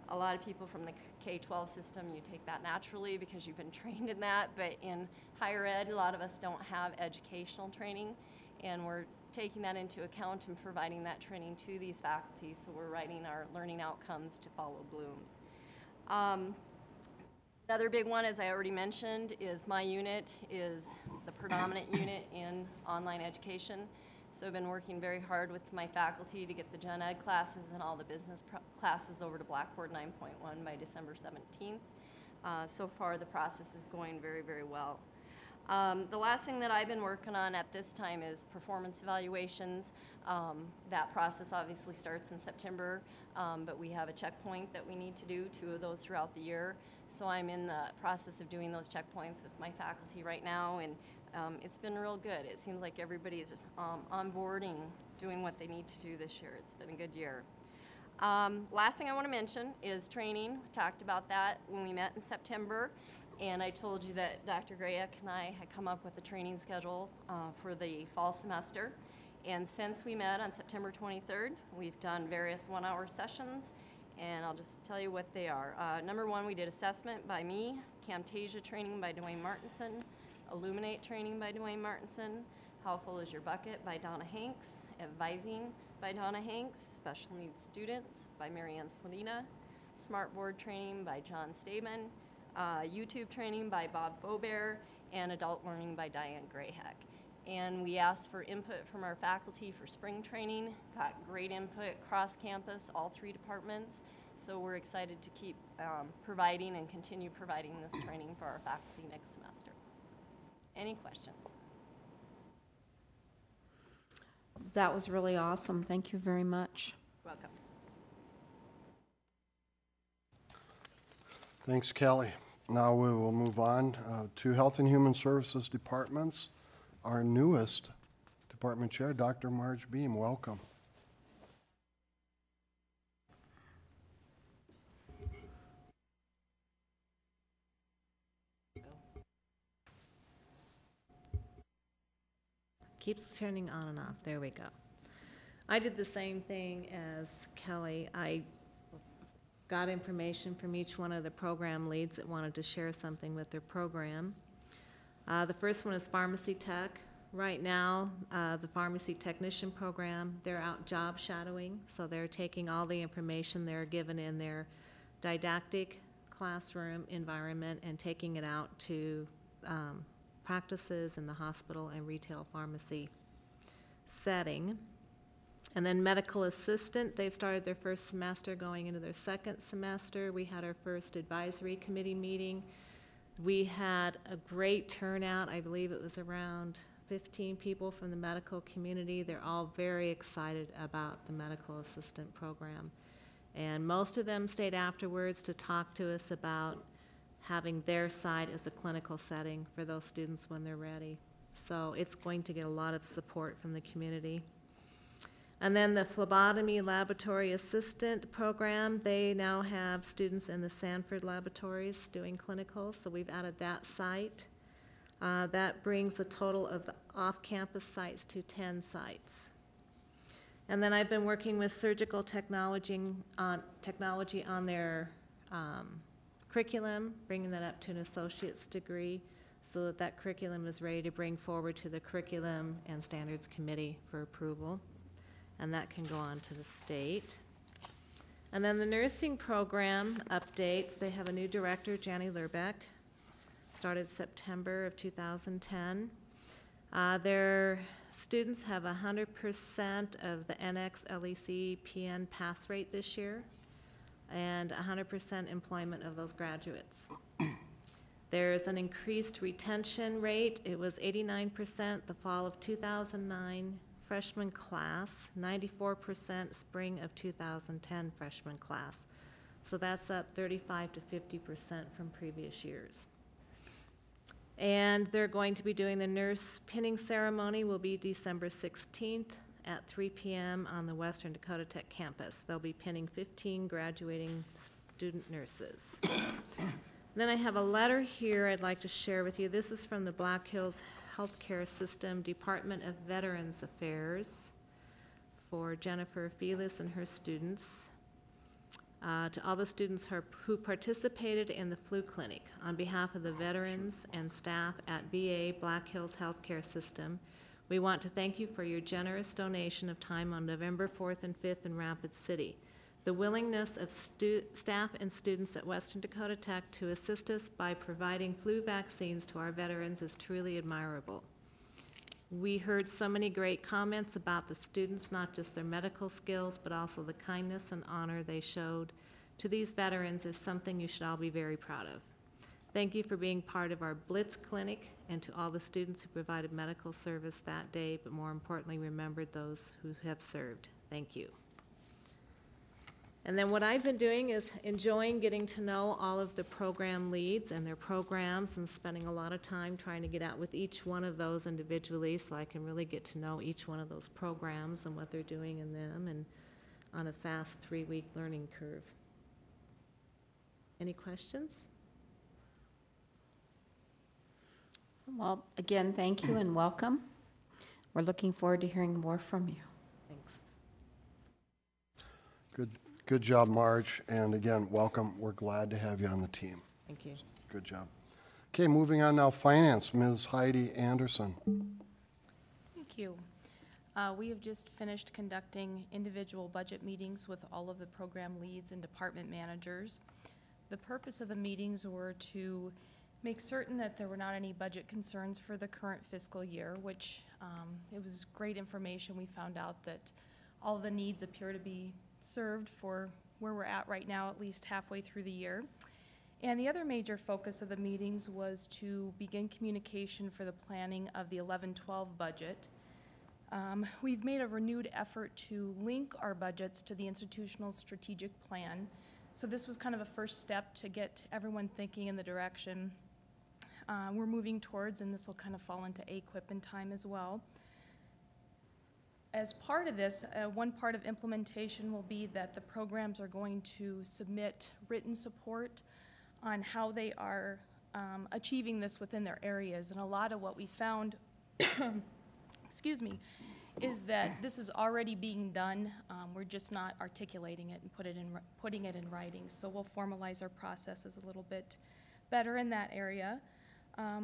A lot of people from the K-12 system, you take that naturally because you've been trained in that, but in higher ed, a lot of us don't have educational training, and we're taking that into account and providing that training to these faculty, so we're writing our learning outcomes to follow Bloom's. Another big one, as I already mentioned, is my unit is the predominant unit in online education. So I've been working very hard with my faculty to get the gen ed classes and all the business classes over to Blackboard 9.1 by December 17th. So far the process is going very, very well. The last thing that I've been working on at this time is performance evaluations. That process obviously starts in September, but we have a checkpoint that we need to do, 2 of those throughout the year. So I'm in the process of doing those checkpoints with my faculty right now, and it's been real good. It seems like everybody's just on board and doing what they need to do this year. It's been a good year. Last thing I want to mention is training. We talked about that when we met in September. And I told you that Dr. Grayek and I had come up with a training schedule for the fall semester. And since we met on September 23rd, we've done various 1-hour sessions, and I'll just tell you what they are. Number 1, we did assessment by me, Camtasia training by Dwayne Martinson, Illuminate training by Dwayne Martinson, How Full Is Your Bucket by Donna Hanks, Advising by Donna Hanks, Special Needs Students by Marianne Sladina, Smartboard training by John Staben, YouTube training by Bob Faubert, and Adult Learning by Diane Grayheck. And we asked for input from our faculty for spring training, got great input cross-campus, all 3 departments. So we're excited to keep providing and continue providing this training for our faculty next semester. Any questions? That was really awesome. Thank you very much. Welcome. Thanks, Kelly. Now we will move on to Health and Human Services Departments. Our newest department chair, Dr. Marge Beam. Welcome. Keeps turning on and off. There we go. I did the same thing as Kelly. I got information from each one of the program leads that wanted to share something with their program. The first one is pharmacy tech. Right now, the pharmacy technician program, they're out job shadowing, so they're taking all the information they're given in their didactic classroom environment and taking it out to practices in the hospital and retail pharmacy setting. And then medical assistant, they've started their first semester going into their second semester. We had our first advisory committee meeting. We had a great turnout. I believe it was around 15 people from the medical community. They're all very excited about the medical assistant program. And most of them stayed afterwards to talk to us about having their side as a clinical setting for those students when they're ready. So it's going to get a lot of support from the community. And then the phlebotomy laboratory assistant program, they now have students in the Sanford laboratories doing clinicals, so we've added that site. That brings a total of the off-campus sites to 10 sites. And then I've been working with surgical technology on their curriculum, bringing that up to an associate's degree so that that curriculum is ready to bring forward to the Curriculum and Standards Committee for approval. And that can go on to the state. And then the nursing program updates. They have a new director, Janny Lerbeck, started September of 2010. Their students have 100% of the NX LEC PN pass rate this year and 100% employment of those graduates. There's an increased retention rate. It was 89% the fall of 2009 freshman class, 94% spring of 2010 freshman class. So that's up 35 to 50% from previous years. And they're going to be doing the nurse pinning ceremony will be December 16th at 3 p.m. on the Western Dakota Tech campus. They'll be pinning 15 graduating student nurses. Then I have a letter here I'd like to share with you. This is from the Black Hills Healthcare System Department of Veterans Affairs for Jennifer Felis and her students. To all the students who participated in the flu clinic, on behalf of the veterans and staff at VA Black Hills Healthcare System, we want to thank you for your generous donation of time on November 4th and 5th in Rapid City. The willingness of staff and students at Western Dakota Tech to assist us by providing flu vaccines to our veterans is truly admirable. We heard so many great comments about the students, not just their medical skills, but also the kindness and honor they showed to these veterans is something you should all be very proud of. Thank you for being part of our Blitz Clinic and to all the students who provided medical service that day, but more importantly, remembered those who have served. Thank you. And then what I've been doing is enjoying getting to know all of the program leads and their programs and spending a lot of time trying to get out with each one of those individually so I can really get to know each one of those programs and what they're doing in them and on a fast 3-week learning curve. Any questions? Well, again, thank you and welcome. We're looking forward to hearing more from you. Thanks. Good job, Marge, and again, welcome. We're glad to have you on the team. Thank you. Good job. Okay, moving on now, Finance, Ms. Heidi Anderson. Thank you. We have just finished conducting individual budget meetings with all of the program leads and department managers. The purpose of the meetings were to make certain that there were not any budget concerns for the current fiscal year, which it was great information. We found out that all the needs appear to be served for where we're at right now, at least halfway through the year. And the other major focus of the meetings was to begin communication for the planning of the 11-12 budget. We've made a renewed effort to link our budgets to the institutional strategic plan. So this was kind of a first step to get everyone thinking in the direction we're moving towards, and this will kind of fall into AQUIP in time as well. As part of this, one part of implementation will be that the programs are going to submit written support on how they are achieving this within their areas. And a lot of what we found, excuse me, is that this is already being done. We're just not articulating it and putting it in writing. So we'll formalize our processes a little bit better in that area.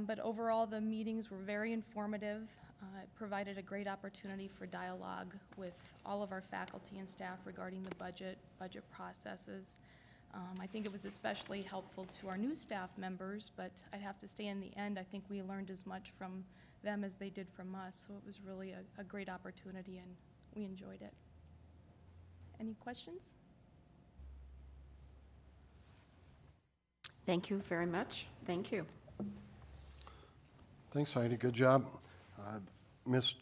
But overall, the meetings were very informative. It provided a great opportunity for dialogue with all of our faculty and staff regarding the budget processes. I think it was especially helpful to our new staff members, but I'd have to say in the end, I think we learned as much from them as they did from us. So it was really a great opportunity and we enjoyed it. Any questions? Thank you very much. Thank you. Thanks, Heidi. Good job. Mr.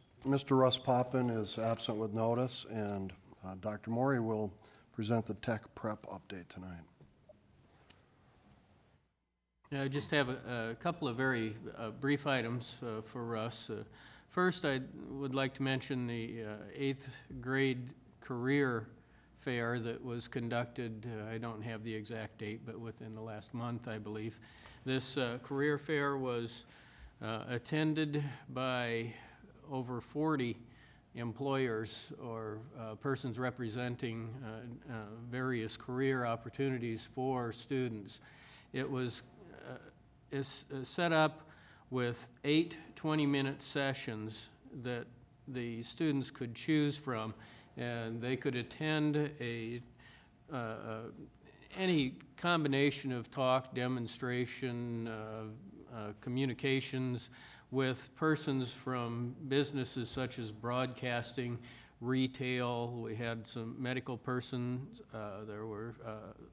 Russ Poppin is absent with notice, and Dr. Morey will present the tech prep update tonight. Yeah, I just have a couple of very brief items for Russ. First, I would like to mention the 8th grade career fair that was conducted, I don't have the exact date, but within the last month, I believe. This career fair was attended by over 40 employers or persons representing various career opportunities for students. It was set up with 8 20-minute sessions that the students could choose from, and they could attend any combination of talk, demonstration, communications with persons from businesses such as broadcasting, retail. We had some medical persons. There were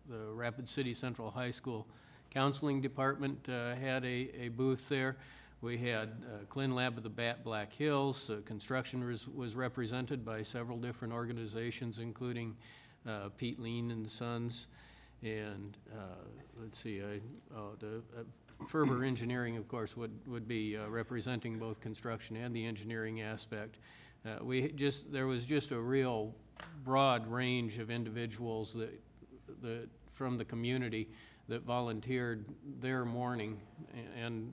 the Rapid City Central High School Counseling Department had a booth there. We had Clin Lab of the Black Hills. Construction was represented by several different organizations, including Pete Lean and Sons. And let's see, the Ferber Engineering, of course, would be representing both construction and the engineering aspect. There was just a real broad range of individuals that from the community that volunteered their morning and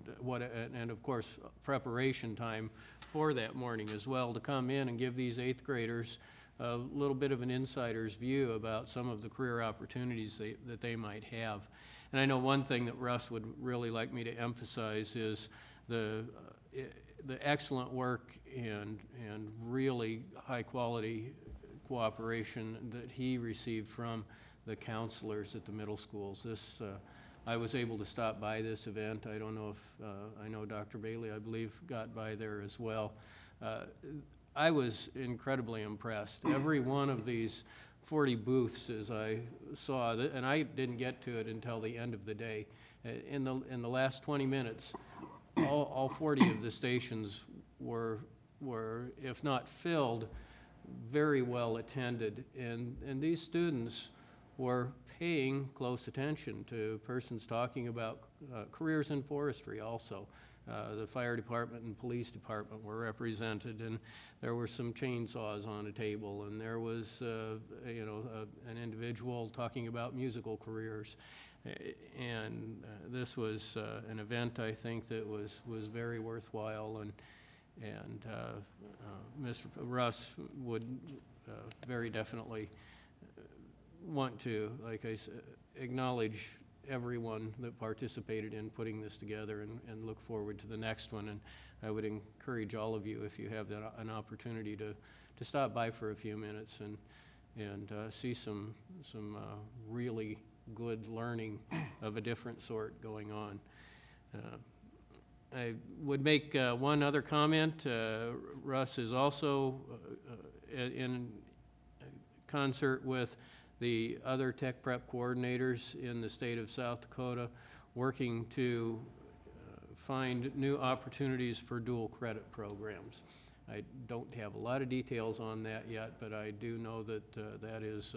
of course preparation time for that morning as well, to come in and give these 8th graders a little bit of an insider's view about some of the career opportunities that they might have. And I know one thing that Russ would really like me to emphasize is the excellent work and really high quality cooperation that he received from the counselors at the middle schools. I was able to stop by this event. I don't know if, I know Dr. Bailey, I believe, got by there as well. I was incredibly impressed. Every one of these 40 booths, as I saw, and I didn't get to it until the end of the day. In the last 20 minutes, all 40 of the stations were, if not filled, very well attended. And these students were paying close attention to persons talking about careers in forestry also. The fire department and police department were represented, and there were some chainsaws on a table, and there was an individual talking about musical careers. And this was an event, I think, that was very worthwhile, and Mr. Russ would very definitely want to, like I said, acknowledge everyone that participated in putting this together and look forward to the next one. And I would encourage all of you, if you have an opportunity, to stop by for a few minutes and see some really good learning of a different sort going on. I would make one other comment. Russ is also in concert with the other tech prep coordinators in the state of South Dakota, working to find new opportunities for dual credit programs. I don't have a lot of details on that yet, but I do know that that is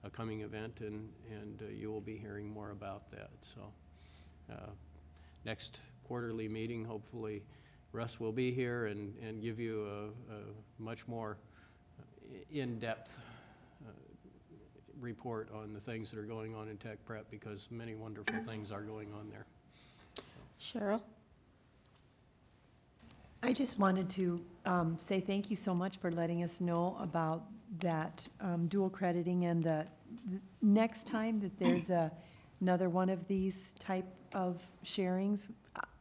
a coming event, and you will be hearing more about that. So next quarterly meeting, hopefully Russ will be here and give you a much more in-depth report on the things that are going on in tech prep, because many wonderful things are going on there. Cheryl? I just wanted to say thank you so much for letting us know about that dual crediting, and the next time that there's another one of these type of sharings,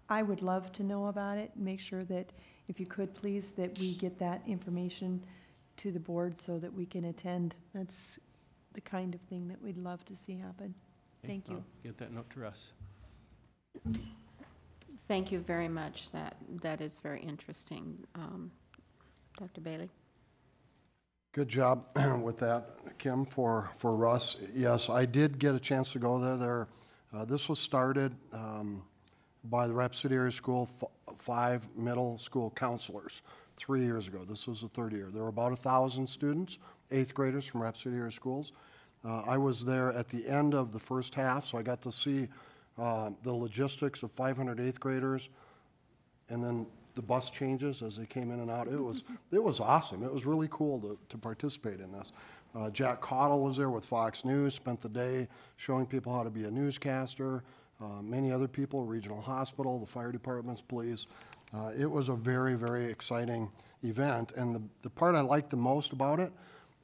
I would love to know about it. Make sure that, if you could please, that we get that information to the board so that we can attend. That's the kind of thing that we'd love to see happen. Thank you. I'll get that note to Russ. Thank you very much. That is very interesting. Dr. Bailey? Good job with that, Kim, for Russ. Yes, I did get a chance to go there. This was started by the Rapid City Area School 5 middle school counselors 3 years ago. This was the 3rd year. There were about 1,000 students, 8th graders from Rapid City Area Schools. I was there at the end of the first half, so I got to see the logistics of 500 8th graders, and then the bus changes as they came in and out. It was awesome. It was really cool to participate in this. Jack Cottle was there with Fox News, spent the day showing people how to be a newscaster. Many other people, Regional Hospital, the fire departments, police. It was a very, very exciting event, and the part I liked the most about it,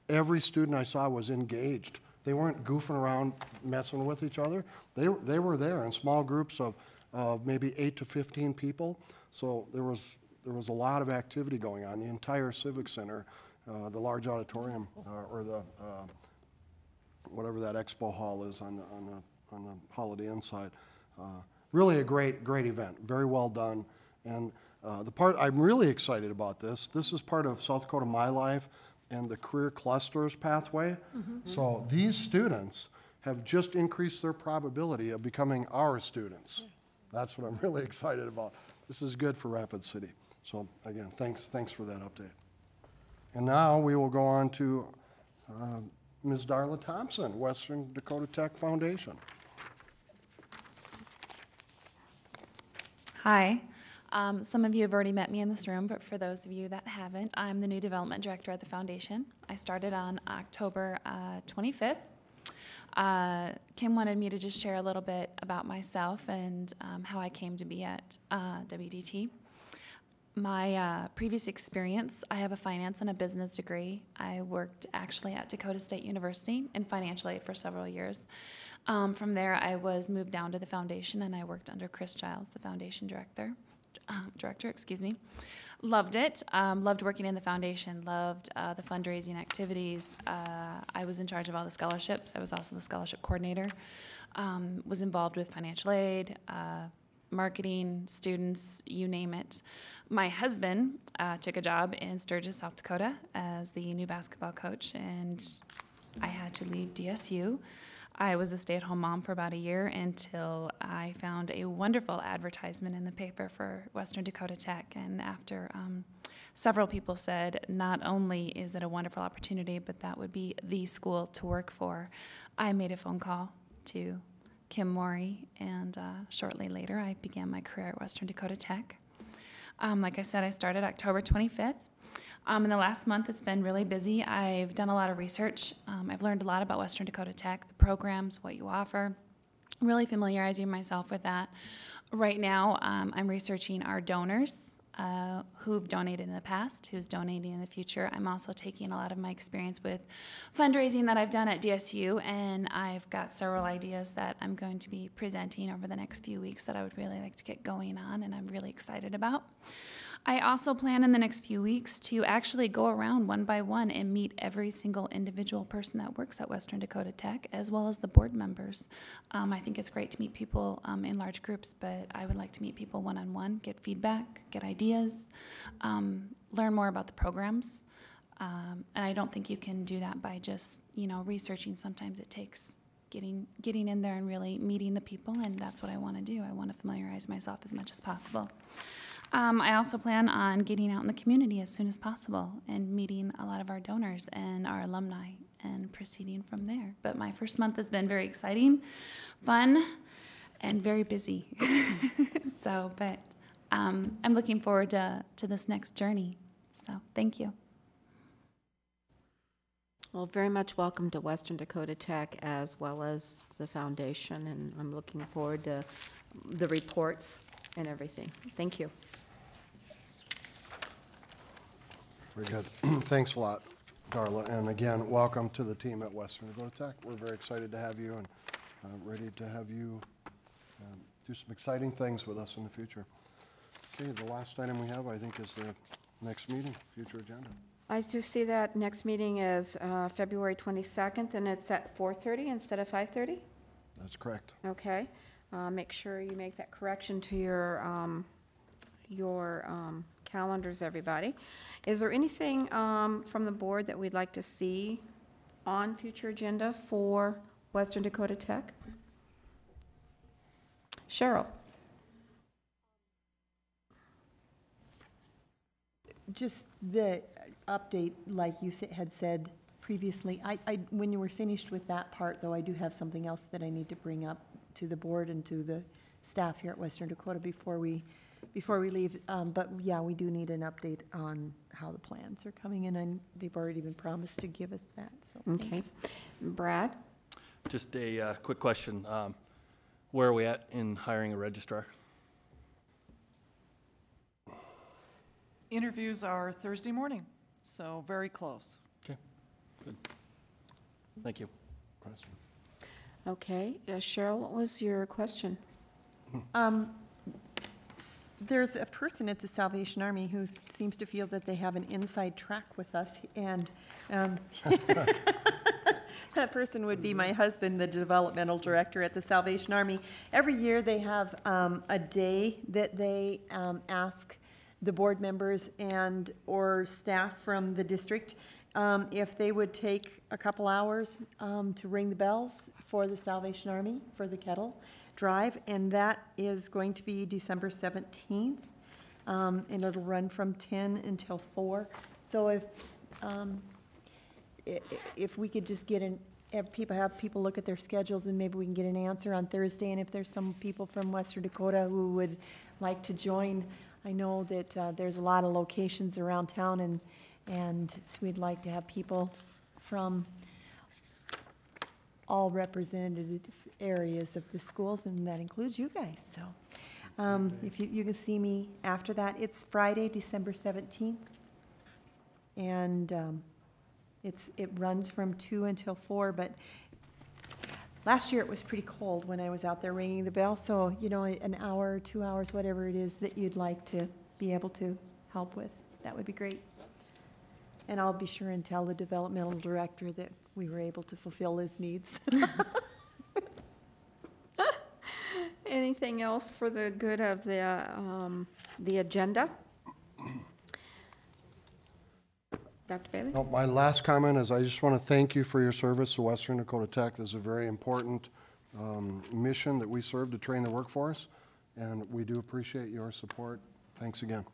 every student I saw was engaged. They weren't goofing around, messing with each other. They were there in small groups of maybe 8 to 15 people. So there was a lot of activity going on. The entire Civic Center, the large auditorium, or the whatever that expo hall is on the Holiday Inn side. Really a great event. Very well done. And the part I'm really excited about this is part of South Dakota My Life and the Career Clusters pathway. So these students have just increased their probability of becoming our students. That's what I'm really excited about. This is good for Rapid City. So again, thanks for that update. And now we will go on to Ms. Darla Thompson, Western Dakota Tech Foundation. Hi. Some of you have already met me in this room, but for those of you that haven't, I'm the new development director at the foundation. I started on October 25th. Kim wanted me to just share a little bit about myself and how I came to be at WDT. My previous experience, I have a finance and a business degree. I worked actually at Dakota State University in financial aid for several years. From there, I was moved down to the foundation, and I worked under Chris Giles, the foundation director. Loved it. Loved working in the foundation. Loved the fundraising activities. I was in charge of all the scholarships. I was also the scholarship coordinator. Was involved with financial aid, marketing, students, you name it. My husband took a job in Sturgis, South Dakota as the new basketball coach, and I had to leave DSU. I was a stay-at-home mom for about a year until I found a wonderful advertisement in the paper for Western Dakota Tech, and after several people said not only is it a wonderful opportunity, but that would be the school to work for, I made a phone call to Kim Morey, and shortly later I began my career at Western Dakota Tech. Like I said, I started October 25th. In the last month, it's been really busy. I've done a lot of research. I've learned a lot about Western Dakota Tech, the programs, what you offer, really familiarizing myself with that. Right now, I'm researching our donors who've donated in the past, who's donating in the future. I'm also taking a lot of my experience with fundraising that I've done at DSU, and I've got several ideas that I'm going to be presenting over the next few weeks that I would really like to get going on, and I'm really excited about. I also plan in the next few weeks to actually go around one by one and meet every single individual person that works at Western Dakota Tech, as well as the board members. I think it's great to meet people in large groups, but I would like to meet people one-on-one, get feedback, get ideas, learn more about the programs. And I don't think you can do that by just, researching. Sometimes it takes getting in there and really meeting the people, and that's what I want to do. I want to familiarize myself as much as possible. I also plan on getting out in the community as soon as possible and meeting a lot of our donors and our alumni and proceeding from there. But my first month has been very exciting, fun, and very busy. But I'm looking forward to this next journey. So thank you. Well, very much welcome to Western Dakota Tech as well as the foundation, and I'm looking forward to the reports and everything. Thank you. Very good. Thanks a lot, Darla. And again, welcome to the team at Western Dakota Tech. We're very excited to have you and ready to have you do some exciting things with us in the future. Okay, the last item we have, I think, is the next meeting, future agenda. I do see that next meeting is February 22nd, and it's at 4:30 instead of 5:30? That's correct. Okay. Make sure you make that correction to your calendars, everybody. Is there anything from the board that we'd like to see on future agenda for Western Dakota Tech? Cheryl? Just the update, like you had said previously. When you were finished with that part, though, I do have something else that I need to bring up to the board and to the staff here at Western Dakota before we leave. But yeah, we do need an update on how the plans are coming in, and they've already been promised to give us that. So okay, thanks. Brad. Just a quick question. Where are we at in hiring a registrar? Interviews are Thursday morning, so very close. Okay, good. Thank you. Okay, Cheryl, what was your question? There's a person at the Salvation Army who seems to feel that they have an inside track with us, and that person would be my husband, the developmental director at the Salvation Army. Every year they have a day that they ask the board members and or staff from the district if they would take a couple hours to ring the bells for the Salvation Army for the kettle drive, and that is going to be December 17th, and it'll run from 10 until 4. So if we could just get have people look at their schedules, and maybe we can get an answer on Thursday, and if there's some people from Western Dakota who would like to join. I know that there's a lot of locations around town, and so we'd like to have people from all representative areas of the schools, and that includes you guys. So if you can see me after that, it's Friday, December 17th, and it runs from 2 until 4, but last year it was pretty cold when I was out there ringing the bell, so, you know, an hour, 2 hours, whatever it is that you'd like to be able to help with, that would be great. And I'll be sure and tell the developmental director that we were able to fulfill his needs. Anything else for the good of the agenda? Dr. Bailey? Well, my last comment is I just want to thank you for your service to Western Dakota Tech. This is a very important mission that we serve to train the workforce, and we do appreciate your support. Thanks again.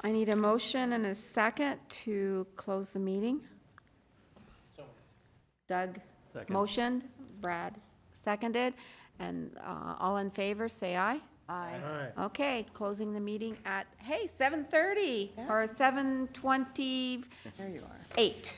I need a motion and a second to close the meeting. Doug Second. motioned, Brad seconded, and all in favor, say aye. Aye. Okay, closing the meeting at, hey, 7:30 or 7:28.